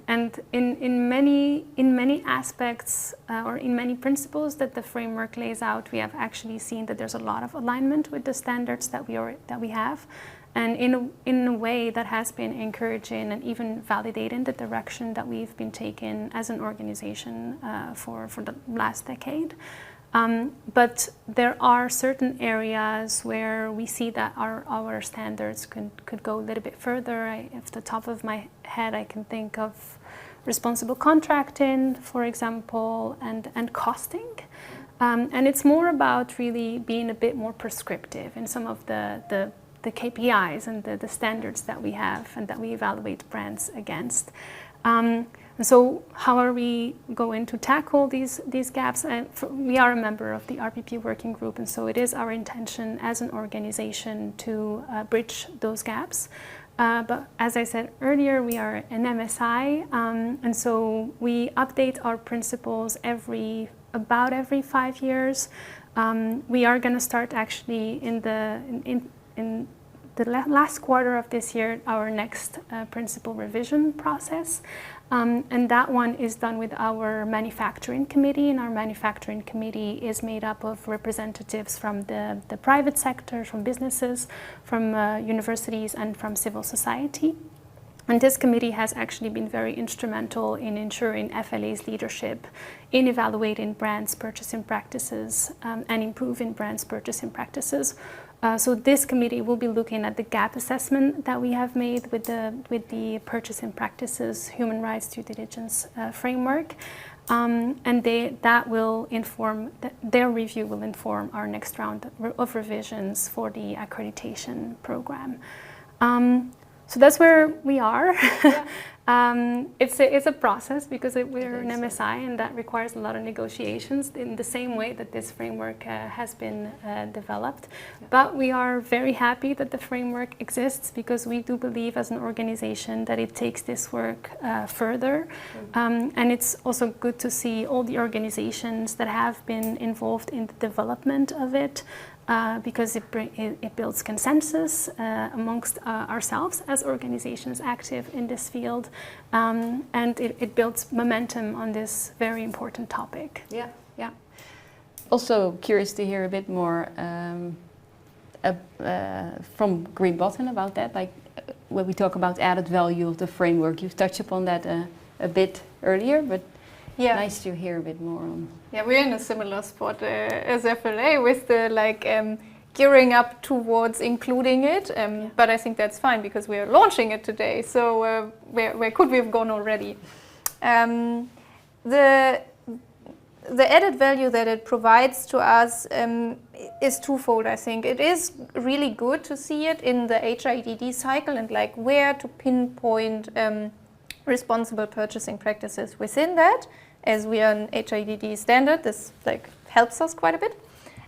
in many aspects or in many principles that the framework lays out, we have actually seen that there's a lot of alignment with the standards that we have. And in a way that has been encouraging and even validating the direction that we've been taking as an organization for the last decade. But there are certain areas where we see that our standards could go a little bit further. Off the top of my head, I can think of responsible contracting, for example, and costing. And it's more about really being a bit more prescriptive in some of the KPIs and the standards that we have and that we evaluate brands against. And so how are we going to tackle these gaps? We are a member of the RPP working group, and so it is our intention as an organization to bridge those gaps. But as I said earlier, we are an MSI, and so we update our principles about every 5 years. We are going to start actually in the last quarter of this year our next principle revision process. And that one is done with our manufacturing committee, and our manufacturing committee is made up of representatives from the private sector, from businesses, from universities, and from civil society. And this committee has actually been very instrumental in ensuring FLA's leadership in evaluating brands' purchasing practices and improving brands' purchasing practices. So this committee will be looking at the gap assessment that we have made with the purchasing practices, human rights due diligence framework, and that will inform their review will inform our next round of revisions for the accreditation program. So that's where we are. Yeah. It's a process because we're an MSI, and that requires a lot of negotiations in the same way that this framework has been developed. Yeah. But we are very happy that the framework exists because we do believe as an organization that it takes this work further. And it's also good to see all the organizations that have been involved in the development of it. Because it builds consensus amongst ourselves as organizations active in this field, and it builds momentum on this very important topic. Yeah, yeah. Also curious to hear a bit more from Green Button about that. Like when we talk about added value of the framework, you've touched upon that a bit earlier, but. Yeah. Nice to hear a bit more on. Yeah, we're in a similar spot as FLA with the gearing up towards including it. But I think that's fine because we are launching it today. So where could we have gone already? The added value that it provides to us is twofold. I think it is really good to see it in the HIDD cycle and where to pinpoint responsible purchasing practices within that. As we are an HIDD standard, this helps us quite a bit.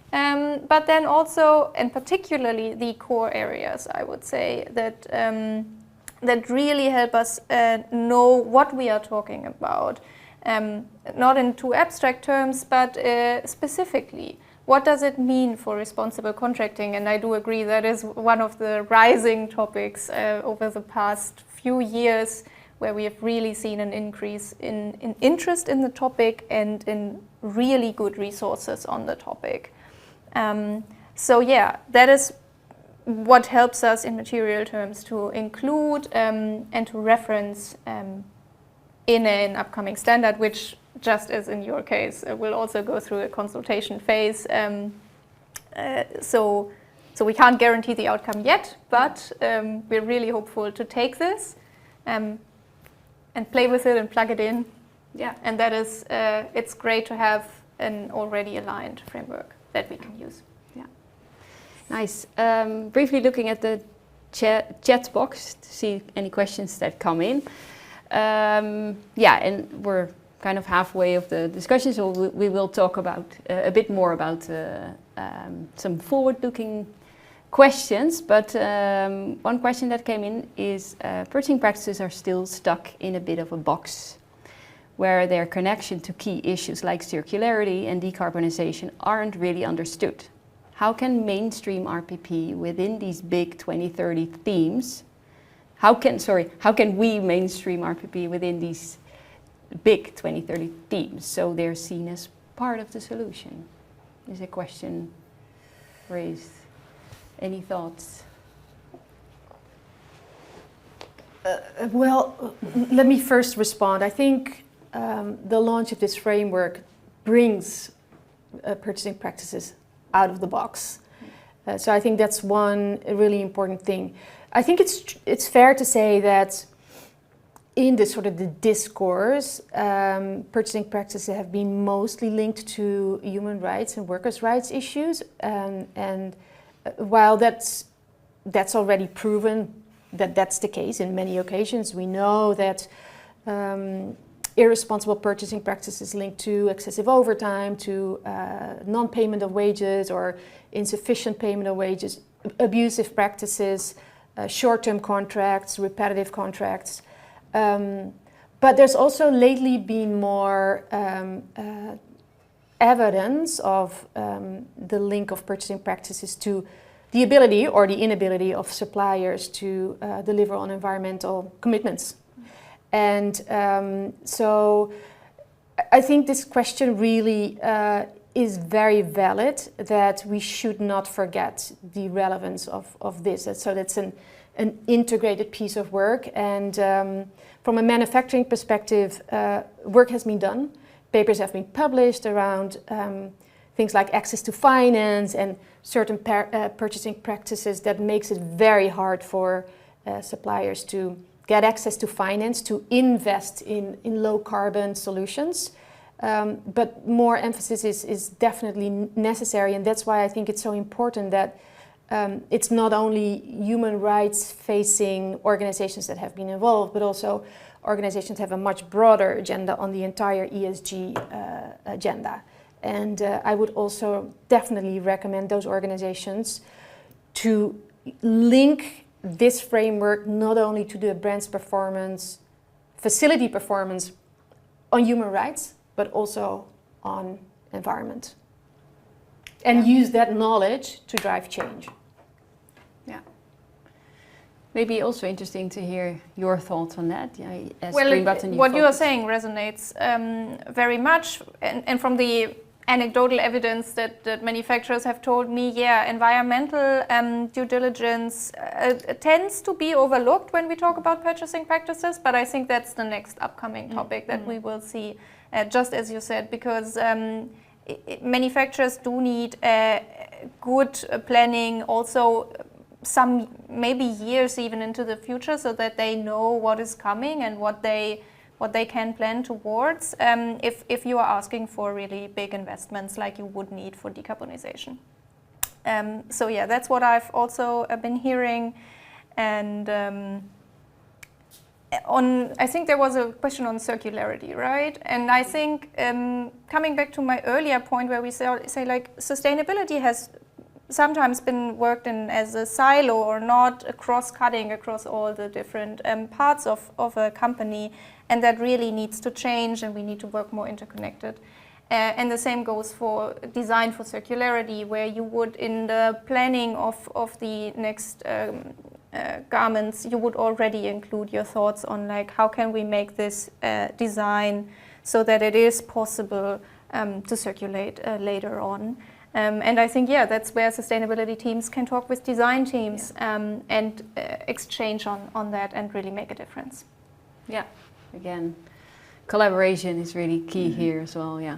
But then also, and particularly the core areas, I would say, that really help us know what we are talking about. Not in too abstract terms, but specifically. What does it mean for responsible contracting? And I do agree that is one of the rising topics over the past few years, where we have really seen an increase in interest in the topic and in really good resources on the topic. So yeah, that is what helps us in material terms to include and to reference in an upcoming standard, which, just as in your case, will also go through a consultation phase. So So we can't guarantee the outcome yet, but we're really hopeful to take this and play with it and plug it in. Yeah. And that is, it's great to have an already aligned framework that we can use. Yeah. Nice. Briefly looking at the chat box to see any questions that come in. Yeah, and we're kind of halfway of the discussion, so we will talk about a bit more about some forward-looking questions. But one question that came in is purchasing practices are still stuck in a bit of a box, where their connection to key issues like circularity and decarbonization aren't really understood. How can mainstream RPP within these big 2030 themes? How can we mainstream RPP within these big 2030 themes so they're seen as part of the solution? Is a question raised. Any thoughts? Well, let me first respond. I think the launch of this framework brings purchasing practices out of the box. So I think that's one really important thing. I think it's fair to say that in this sort of the discourse, purchasing practices have been mostly linked to human rights and workers' rights issues. And while that's already proven that that's the case in many occasions, we know that irresponsible purchasing practices linked to excessive overtime, to non-payment of wages or insufficient payment of wages, abusive practices, short-term contracts, repetitive contracts. But there's also lately been more evidence of the link of purchasing practices to the ability or the inability of suppliers to deliver on environmental commitments. And so I think this question really is very valid, that we should not forget the relevance of this. So that's an integrated piece of work. And from a manufacturing perspective, work has been done. Papers have been published around things like access to finance and certain purchasing practices that makes it very hard for suppliers to get access to finance, to invest in low carbon solutions. But more emphasis is definitely necessary, and that's why I think it's so important that it's not only human rights facing organizations that have been involved, but also organizations have a much broader agenda on the entire ESG agenda. And I would also definitely recommend those organizations to link this framework not only to the brand's performance, facility performance on human rights, but also on environment. And use that knowledge to drive change. Yeah. Maybe also interesting to hear your thoughts on that. Yeah, as well, Green Button, what you are saying resonates very much, and from the anecdotal evidence that manufacturers have told me, yeah, environmental due diligence tends to be overlooked when we talk about purchasing practices, but I think that's the next upcoming topic that we will see, just as you said, because manufacturers do need good planning, also some maybe years even into the future, so that they know what is coming and what they can plan towards if you are asking for really big investments like you would need for decarbonization. So yeah, that's what I've also been hearing. And I think there was a question on circularity, right? And I think coming back to my earlier point where we say like sustainability has sometimes been worked in as a silo or not cross-cutting across all the different parts of a company, and that really needs to change, and we need to work more interconnected. And the same goes for design for circularity, where you would, in the planning of the next garments, you would already include your thoughts on like how can we make this design so that it is possible to circulate later on. And I think, yeah, that's where sustainability teams can talk with design teams and exchange on that and really make a difference. Yeah, again, collaboration is really key here as well, yeah.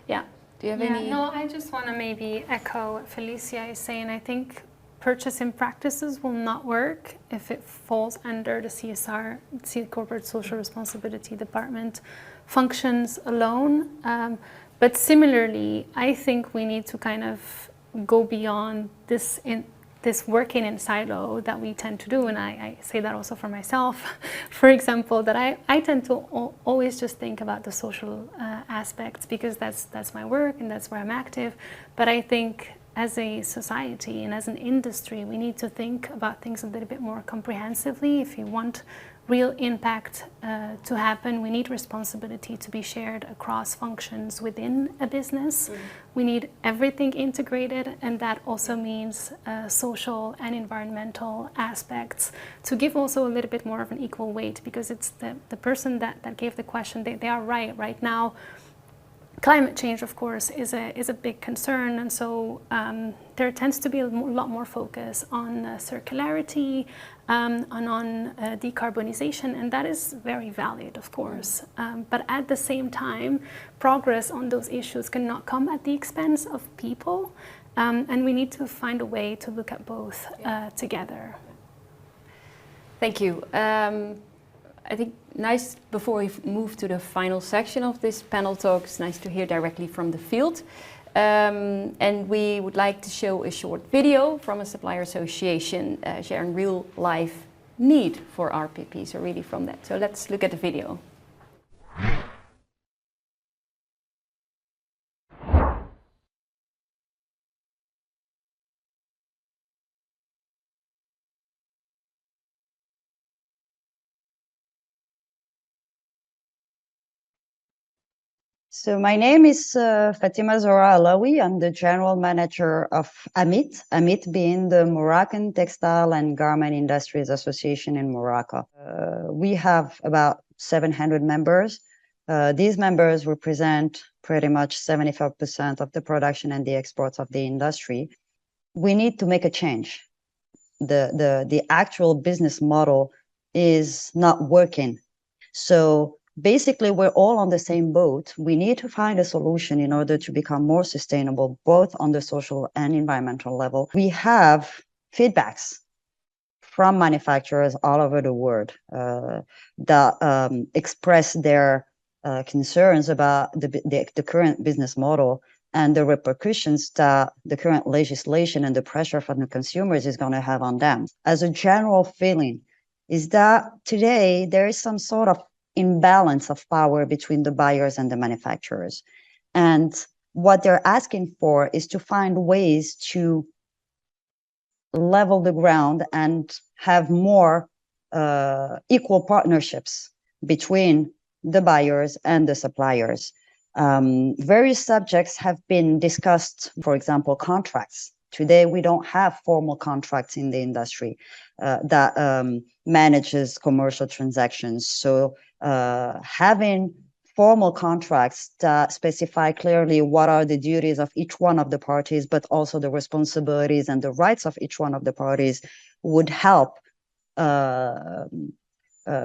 Yeah, do you have any? No, I just want to maybe echo what Felicia is saying. I think purchasing practices will not work if it falls under the CSR, Corporate Social Responsibility Department functions alone. But similarly, I think we need to kind of go beyond this working in silo that we tend to do, and I say that also for myself, for example, that I tend to always just think about the social aspects because that's my work and that's where I'm active. But I think as a society and as an industry, we need to think about things a little bit more comprehensively. If you want real impact to happen, we need responsibility to be shared across functions within a business. We need everything integrated, and that also means social and environmental aspects to give also a little bit more of an equal weight, because it's the person that gave the question, they are right now. Climate change, of course, is a big concern, and so there tends to be a lot more focus on circularity, and on decarbonization, and that is very valid, of course. But at the same time, progress on those issues cannot come at the expense of people, and we need to find a way to look at both together. Thank you. I think nice, before we move to the final section of this panel talk, it's nice to hear directly from the field. And we would like to show a short video from a supplier association sharing real life need for RPP, so really from that. So let's look at the video. So my name is Fatima Zora Alawi. I'm the general manager of AMIT, AMIT being the Moroccan Textile and Garment Industries Association in Morocco. We have about 700 members. These members represent pretty much 75% of the production and the exports of the industry. We need to make a change. The actual business model is not working. So basically, we're all on the same boat. We need to find a solution in order to become more sustainable, both on the social and environmental level. We have feedbacks from manufacturers all over the world that express their concerns about the current business model and the repercussions that the current legislation and the pressure from the consumers is going to have on them. As a general feeling, is that today there is some sort of imbalance of power between the buyers and the manufacturers. And what they're asking for is to find ways to level the ground and have more equal partnerships between the buyers and the suppliers. Various subjects have been discussed, for example, contracts. Today, we don't have formal contracts in the industry that manages commercial transactions. So having formal contracts that specify clearly what are the duties of each one of the parties, but also the responsibilities and the rights of each one of the parties would help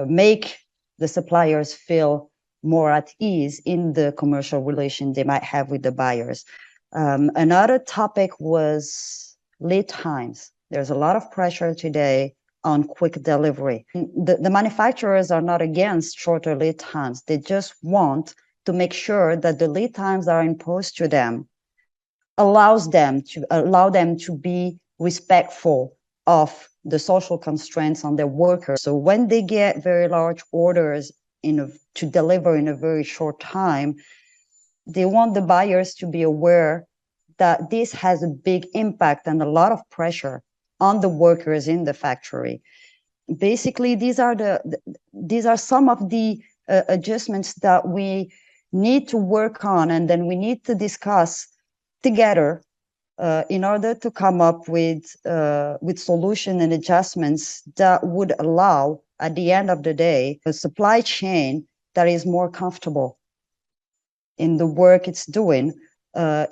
make the suppliers feel more at ease in the commercial relation they might have with the buyers. Another topic was lead times. There's a lot of pressure today on quick delivery. The manufacturers are not against shorter lead times. They just want to make sure that the lead times that are imposed to them allow them to be respectful of the social constraints on their workers. So when they get very large orders to deliver in a very short time, they want the buyers to be aware that this has a big impact and a lot of pressure on the workers in the factory. Basically, these are some of the adjustments that we need to work on, and then we need to discuss together in order to come up with solution and adjustments that would allow, at the end of the day, a supply chain that is more comfortable in the work it's doing,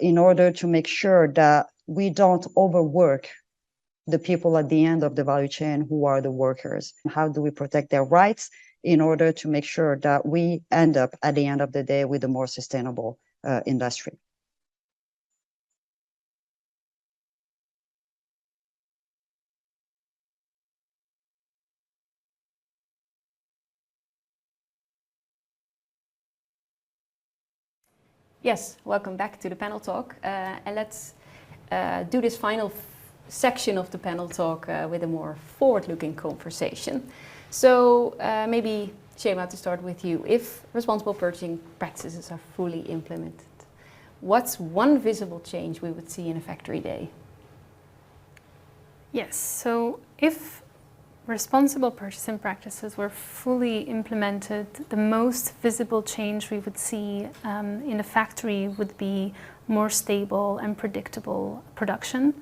in order to make sure that we don't overwork the people at the end of the value chain who are the workers. How do we protect their rights in order to make sure that we end up at the end of the day with a more sustainable industry? Yes, welcome back to the panel talk. And let's do this final section of the panel talk with a more forward-looking conversation. So maybe, Shema, to start with you. If responsible purchasing practices are fully implemented, what's one visible change we would see in a factory day? Yes, so if responsible purchasing practices were fully implemented, the most visible change we would see in a factory would be more stable and predictable production.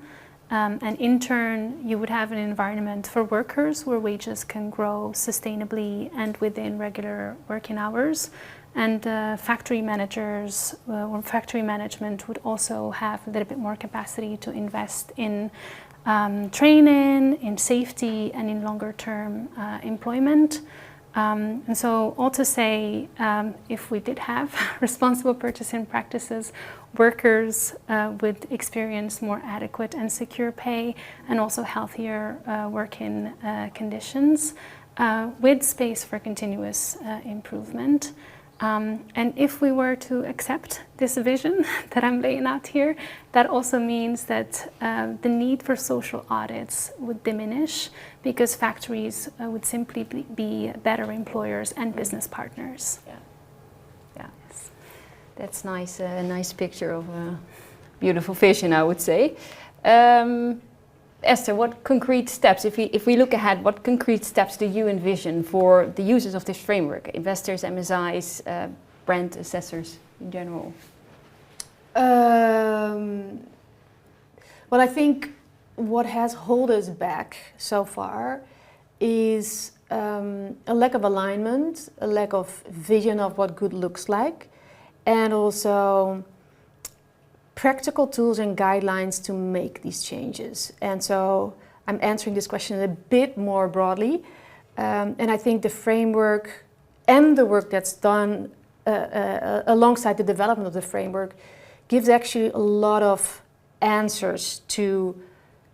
And in turn, you would have an environment for workers where wages can grow sustainably and within regular working hours. And factory managers or factory management would also have a little bit more capacity to invest in training, in safety, and in longer-term employment. And so all to say, if we did have responsible purchasing practices, workers would experience more adequate and secure pay and also healthier working conditions with space for continuous improvement. And if we were to accept this vision that I'm laying out here, that also means that the need for social audits would diminish because factories would simply be better employers and business partners. Yeah, yeah, that's nice. A nice picture of a beautiful vision, I would say. Esther, what concrete steps, if we look ahead, what concrete steps do you envision for the users of this framework, investors, MSIs, brand assessors in general? Well, I think what has held us back so far is a lack of alignment, a lack of vision of what good looks like, and also practical tools and guidelines to make these changes. And so I'm answering this question a bit more broadly. And I think the framework and the work that's done alongside the development of the framework gives actually a lot of answers to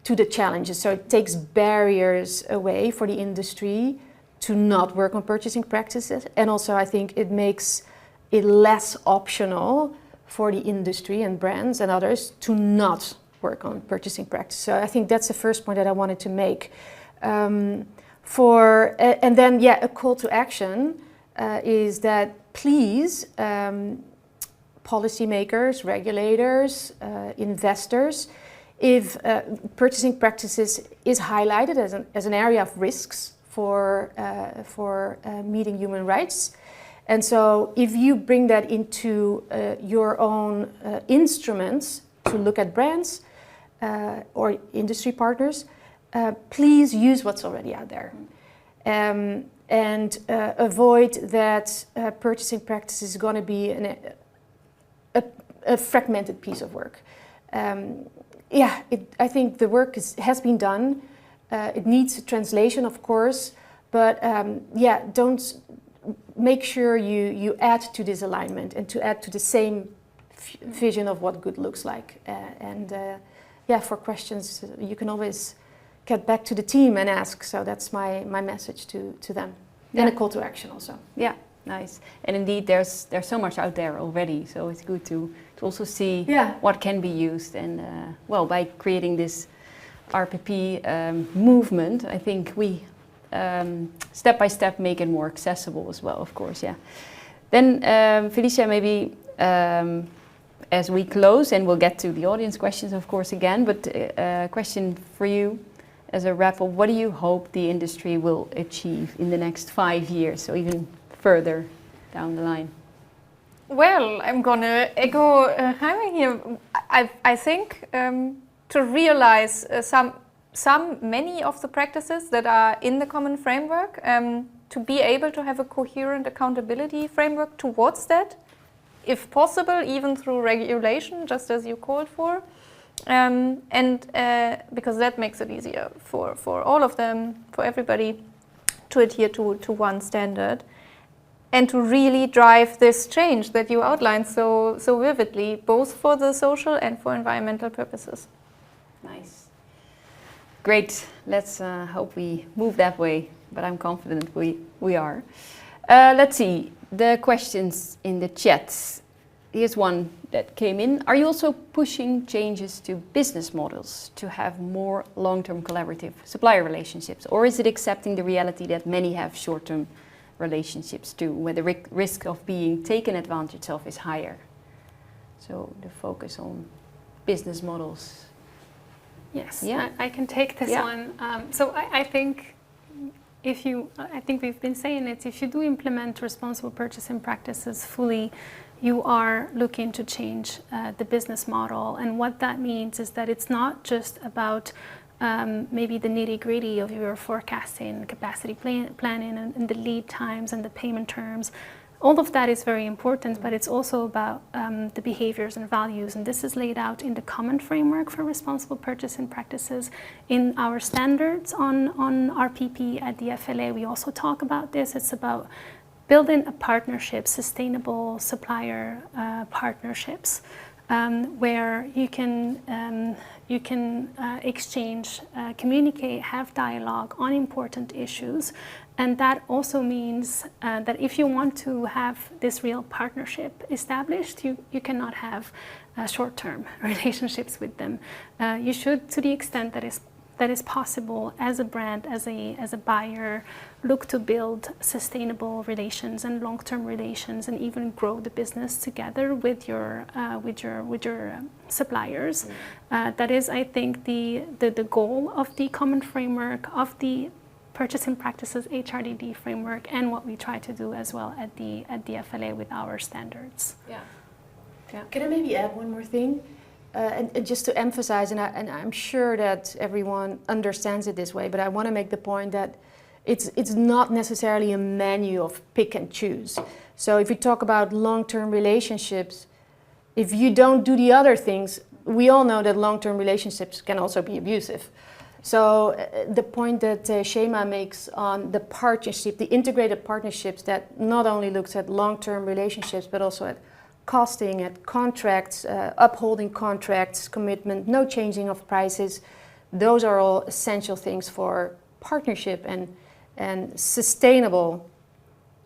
the challenges. So it takes barriers away for the industry to not work on purchasing practices. And also I think it makes it less optional for the industry and brands and others to not work on purchasing practice. So I think that's the first point that I wanted to make. And then, a call to action is that please, policymakers, regulators, investors, if purchasing practices is highlighted as an area of risks for meeting human rights, and so if you bring that into your own instruments to look at brands or industry partners, please use what's already out there. And avoid that purchasing practice is going to be a fragmented piece of work. I think the work has been done. It needs translation, of course, but don't make sure you add to this alignment and to add to the same vision of what good looks like. For questions, you can always get back to the team and ask. So that's my message to them. Yeah. And a call to action also. Yeah, nice. And indeed, there's so much out there already. So it's good to also see what can be used. And by creating this RPP movement, I think we step by step make it more accessible as well, of course, yeah. Then Felicia, maybe as we close, and we'll get to the audience questions, of course, again, but a question for you as a wrap-up, what do you hope the industry will achieve in the next 5 years, so even further down the line? Well, I'm gonna echo Jaime here. I think to realize many of the practices that are in the common framework, to be able to have a coherent accountability framework towards that, if possible, even through regulation, just as you called for, because that makes it easier for all of them, for everybody, to adhere to one standard, and to really drive this change that you outlined so vividly, both for the social and for environmental purposes. Nice. Great. Let's hope we move that way, but I'm confident we are. Let's see, the questions in the chats. here's one that came in. Are you also pushing changes to business models to have more long-term collaborative supplier relationships? Or is it accepting the reality that many have short-term relationships too, where the risk of being taken advantage of is higher? So the focus on business models. Yes, Yeah. I can take this Yeah. one. So I think I think we've been saying it, if you do implement responsible purchasing practices fully, you are looking to change the business model. And what that means is that it's not just about maybe the nitty-gritty of your forecasting, capacity planning, and the lead times and the payment terms. All of that is very important, but it's also about the behaviors and values. And this is laid out in the common framework for responsible purchasing practices. In our standards on RPP at the FLA, we also talk about this. It's about building a partnership, sustainable supplier partnerships, where you can exchange, communicate, have dialogue on important issues. And that also means that if you want to have this real partnership established, you cannot have short-term relationships with them. You should, to the extent that is possible, as a brand, as a buyer, look to build sustainable relations and long-term relations, and even grow the business together with your suppliers. That is, I think, the goal of the common framework, of the Purchasing Practices HRDD framework, and what we try to do as well at the FLA with our standards. Yeah. Can I maybe add one more thing? And just to emphasize, and I'm sure that everyone understands it this way, but I want to make the point that it's not necessarily a menu of pick and choose. So if you talk about long-term relationships, if you don't do the other things, we all know that long-term relationships can also be abusive. So the point that Shema makes on the partnership, the integrated partnerships that not only looks at long-term relationships, but also at costing, at contracts, upholding contracts, commitment, no changing of prices, those are all essential things for partnership and sustainable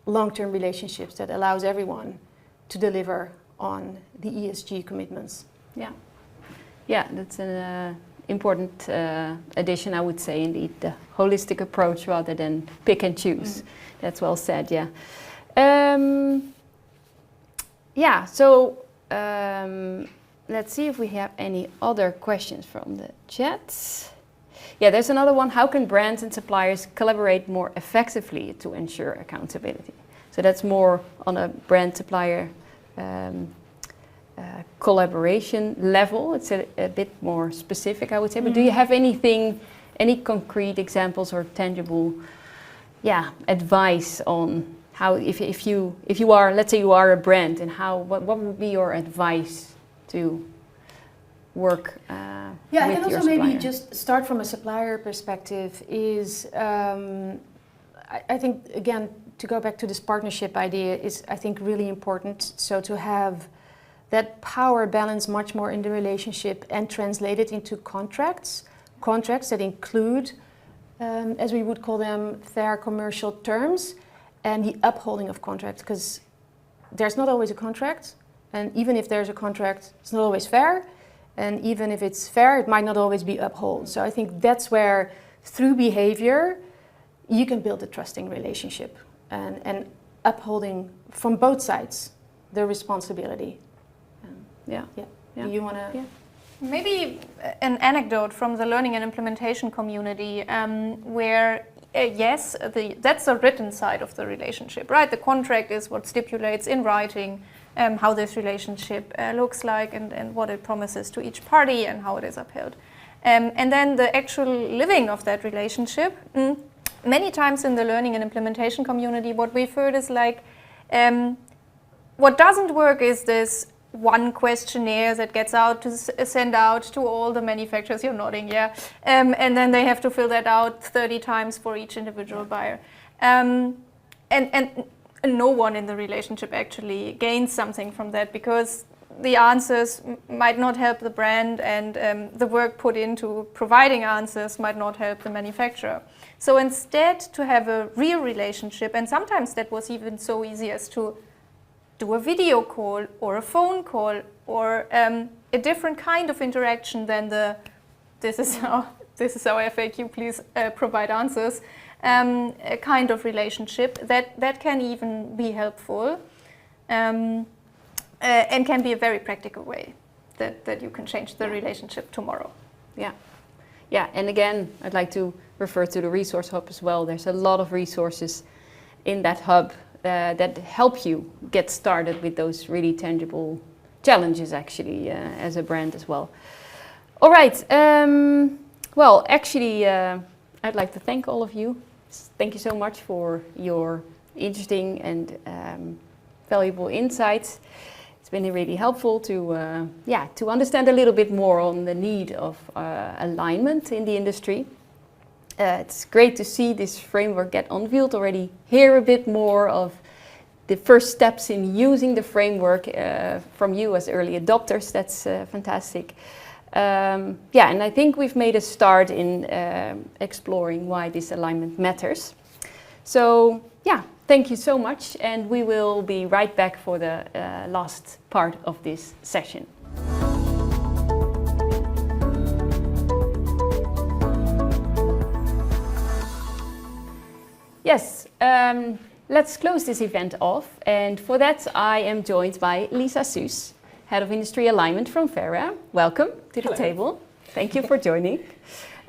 long-term relationships that allows everyone to deliver on the ESG commitments. Yeah, that's an important addition, I would say, indeed, the holistic approach rather than pick and choose. That's well said, yeah. So let's see if we have any other questions from the chat. Yeah, there's another one. How can brands and suppliers collaborate more effectively to ensure accountability? So that's more on a brand-supplier collaboration level. It's a bit more specific, I would say. But do you have any concrete examples or tangible, advice on how, if you are, let's say you are a brand, and what would be your advice to work with your supplier? I can also maybe just start from a supplier perspective. Is I think, again, to go back to this partnership idea is, I think, really important. So to have that power balance much more in the relationship and translate it into contracts that include, as we would call them, fair commercial terms, and the upholding of contracts, because there's not always a contract, and even if there's a contract, it's not always fair, and even if it's fair, it might not always be upheld. So I think that's where, through behavior, you can build a trusting relationship and upholding from both sides the responsibility. Yeah. Do you want to? Yeah. Maybe an anecdote from the learning and implementation community, where yes, that's the written side of the relationship, right? The contract is what stipulates in writing how this relationship looks like and what it promises to each party and how it is upheld. And then the actual living of that relationship, many times in the learning and implementation community, what we've heard is like, what doesn't work is this one questionnaire that gets out to send out to all the manufacturers. You're nodding, yeah. And then they have to fill that out 30 times for each individual buyer. And no one in the relationship actually gains something from that, because the answers might not help the brand, and the work put into providing answers might not help the manufacturer. So instead, to have a real relationship, and sometimes that was even so easy as to do a video call or a phone call or a different kind of interaction than this is our FAQ, please provide answers, a kind of relationship that can even be helpful and can be a very practical way that you can change the relationship tomorrow. Yeah, and again, I'd like to refer to the resource hub as well. There's a lot of resources in that hub that help you get started with those really tangible challenges, actually, as a brand as well. All right. Well, actually, I'd like to thank all of you. Thank you so much for your interesting and valuable insights. It's been really helpful to understand a little bit more on the need of alignment in the industry. It's great to see this framework get unveiled already, hear a bit more of the first steps in using the framework from you as early adopters. That's fantastic. And I think we've made a start in exploring why this alignment matters. So, thank you so much, and we will be right back for the last part of this session. Yes, let's close this event off, and for that I am joined by Lisa Sues, Head of Industry Alignment from FAIRA. Welcome to the table. Thank you for joining.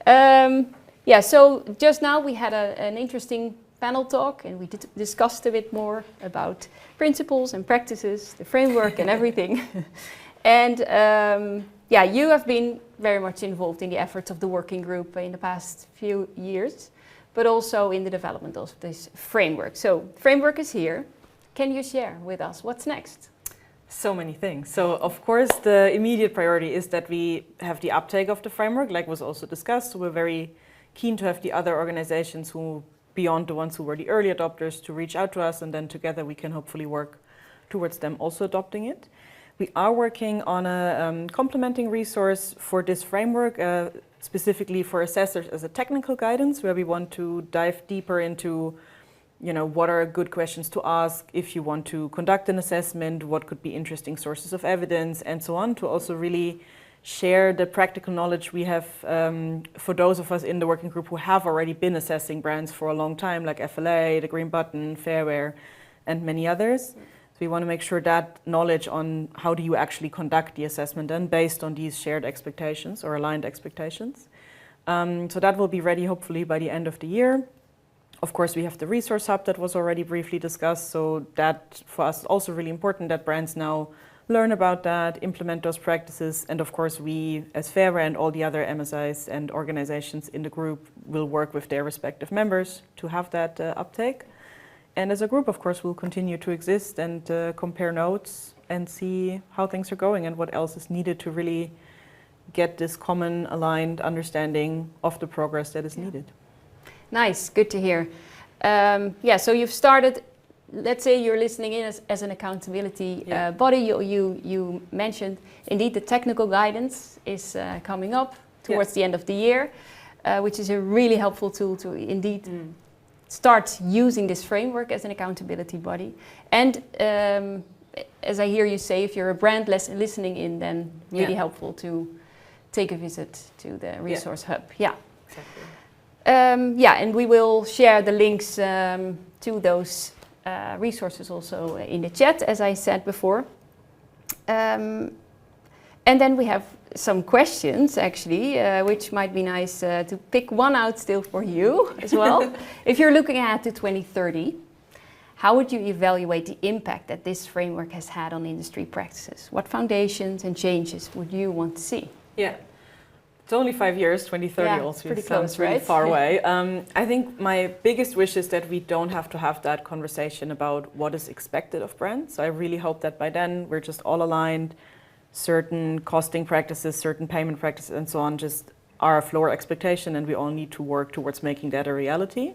So just now we had an interesting panel talk, and we discussed a bit more about principles and practices, the framework and everything. And you have been very much involved in the efforts of the working group in the past few years, but also in the development of this framework. So, framework is here. Can you share with us what's next? So many things. So, of course, the immediate priority is that we have the uptake of the framework, like was also discussed. So we're very keen to have the other organizations who, beyond the ones who were the early adopters, to reach out to us, and then together we can hopefully work towards them also adopting it. We are working on a complementing resource for this framework, specifically for assessors as a technical guidance, where we want to dive deeper into, what are good questions to ask if you want to conduct an assessment, what could be interesting sources of evidence, and so on, to also really share the practical knowledge we have for those of us in the working group who have already been assessing brands for a long time, like FLA, the Green Button, Fairware, and many others. So we want to make sure that knowledge on how do you actually conduct the assessment then based on these shared expectations or aligned expectations. So that will be ready hopefully by the end of the year. Of course, we have the resource hub that was already briefly discussed. So that for us is also really important that brands now learn about that, implement those practices. And of course, we as FAIRA and all the other MSIs and organizations in the group will work with their respective members to have that uptake. And as a group, of course, we'll continue to exist and compare notes and see how things are going and what else is needed to really get this common, aligned understanding of the progress that is needed. Nice, good to hear. So you've started, let's say you're listening in as an accountability body. You mentioned, indeed, the technical guidance is coming up towards the end of the year, which is a really helpful tool to indeed start using this framework as an accountability body. And as I hear you say, if you're a brand listening in, then really helpful to take a visit to the resource hub. Exactly. And we will share the links to those resources also in the chat, as I said before. And then we have some questions, actually, which might be nice to pick one out still for you as well. If you're looking ahead to 2030, how would you evaluate the impact that this framework has had on industry practices? What foundations and changes would you want to see? Yeah, it's only 5 years, 2030 also sounds close, really far away. I think my biggest wish is that we don't have to have that conversation about what is expected of brands. So I really hope that by then we're just all aligned. Certain costing practices, certain payment practices, and so on just are a floor expectation, and we all need to work towards making that a reality.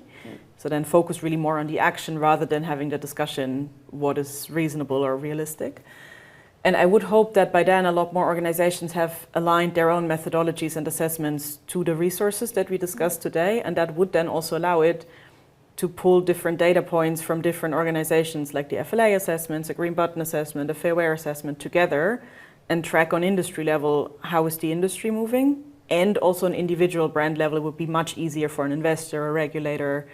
So then focus really more on the action rather than having the discussion what is reasonable or realistic. And I would hope that by then a lot more organizations have aligned their own methodologies and assessments to the resources that we discussed today, and that would then also allow it to pull different data points from different organizations like the FLA assessments, a green button assessment, a fair wear assessment together and track on industry level how is the industry moving. And also on individual brand level, it would be much easier for an investor, a regulator,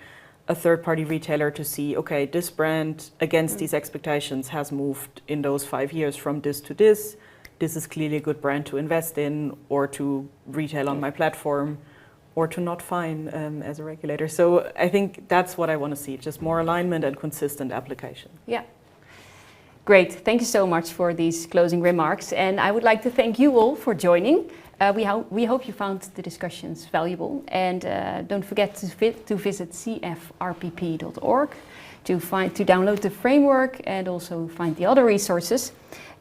a third-party retailer to see, okay, this brand against these expectations has moved in those 5 years from this to this. This is clearly a good brand to invest in or to retail on my platform or to not fine as a regulator. So I think that's what I want to see, just more alignment and consistent application. Yeah. Great. Thank you so much for these closing remarks. And I would like to thank you all for joining. We hope you found the discussions valuable. And don't forget to visit cfrpp.org to download the framework and also find the other resources.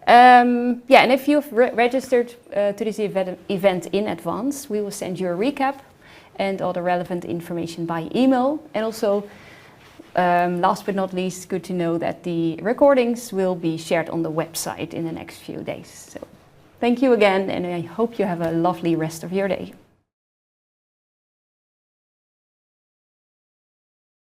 And if you've registered to this event in advance, we will send you a recap and all the relevant information by email. And also, last but not least, good to know that the recordings will be shared on the website in the next few days. So thank you again, and I hope you have a lovely rest of your day.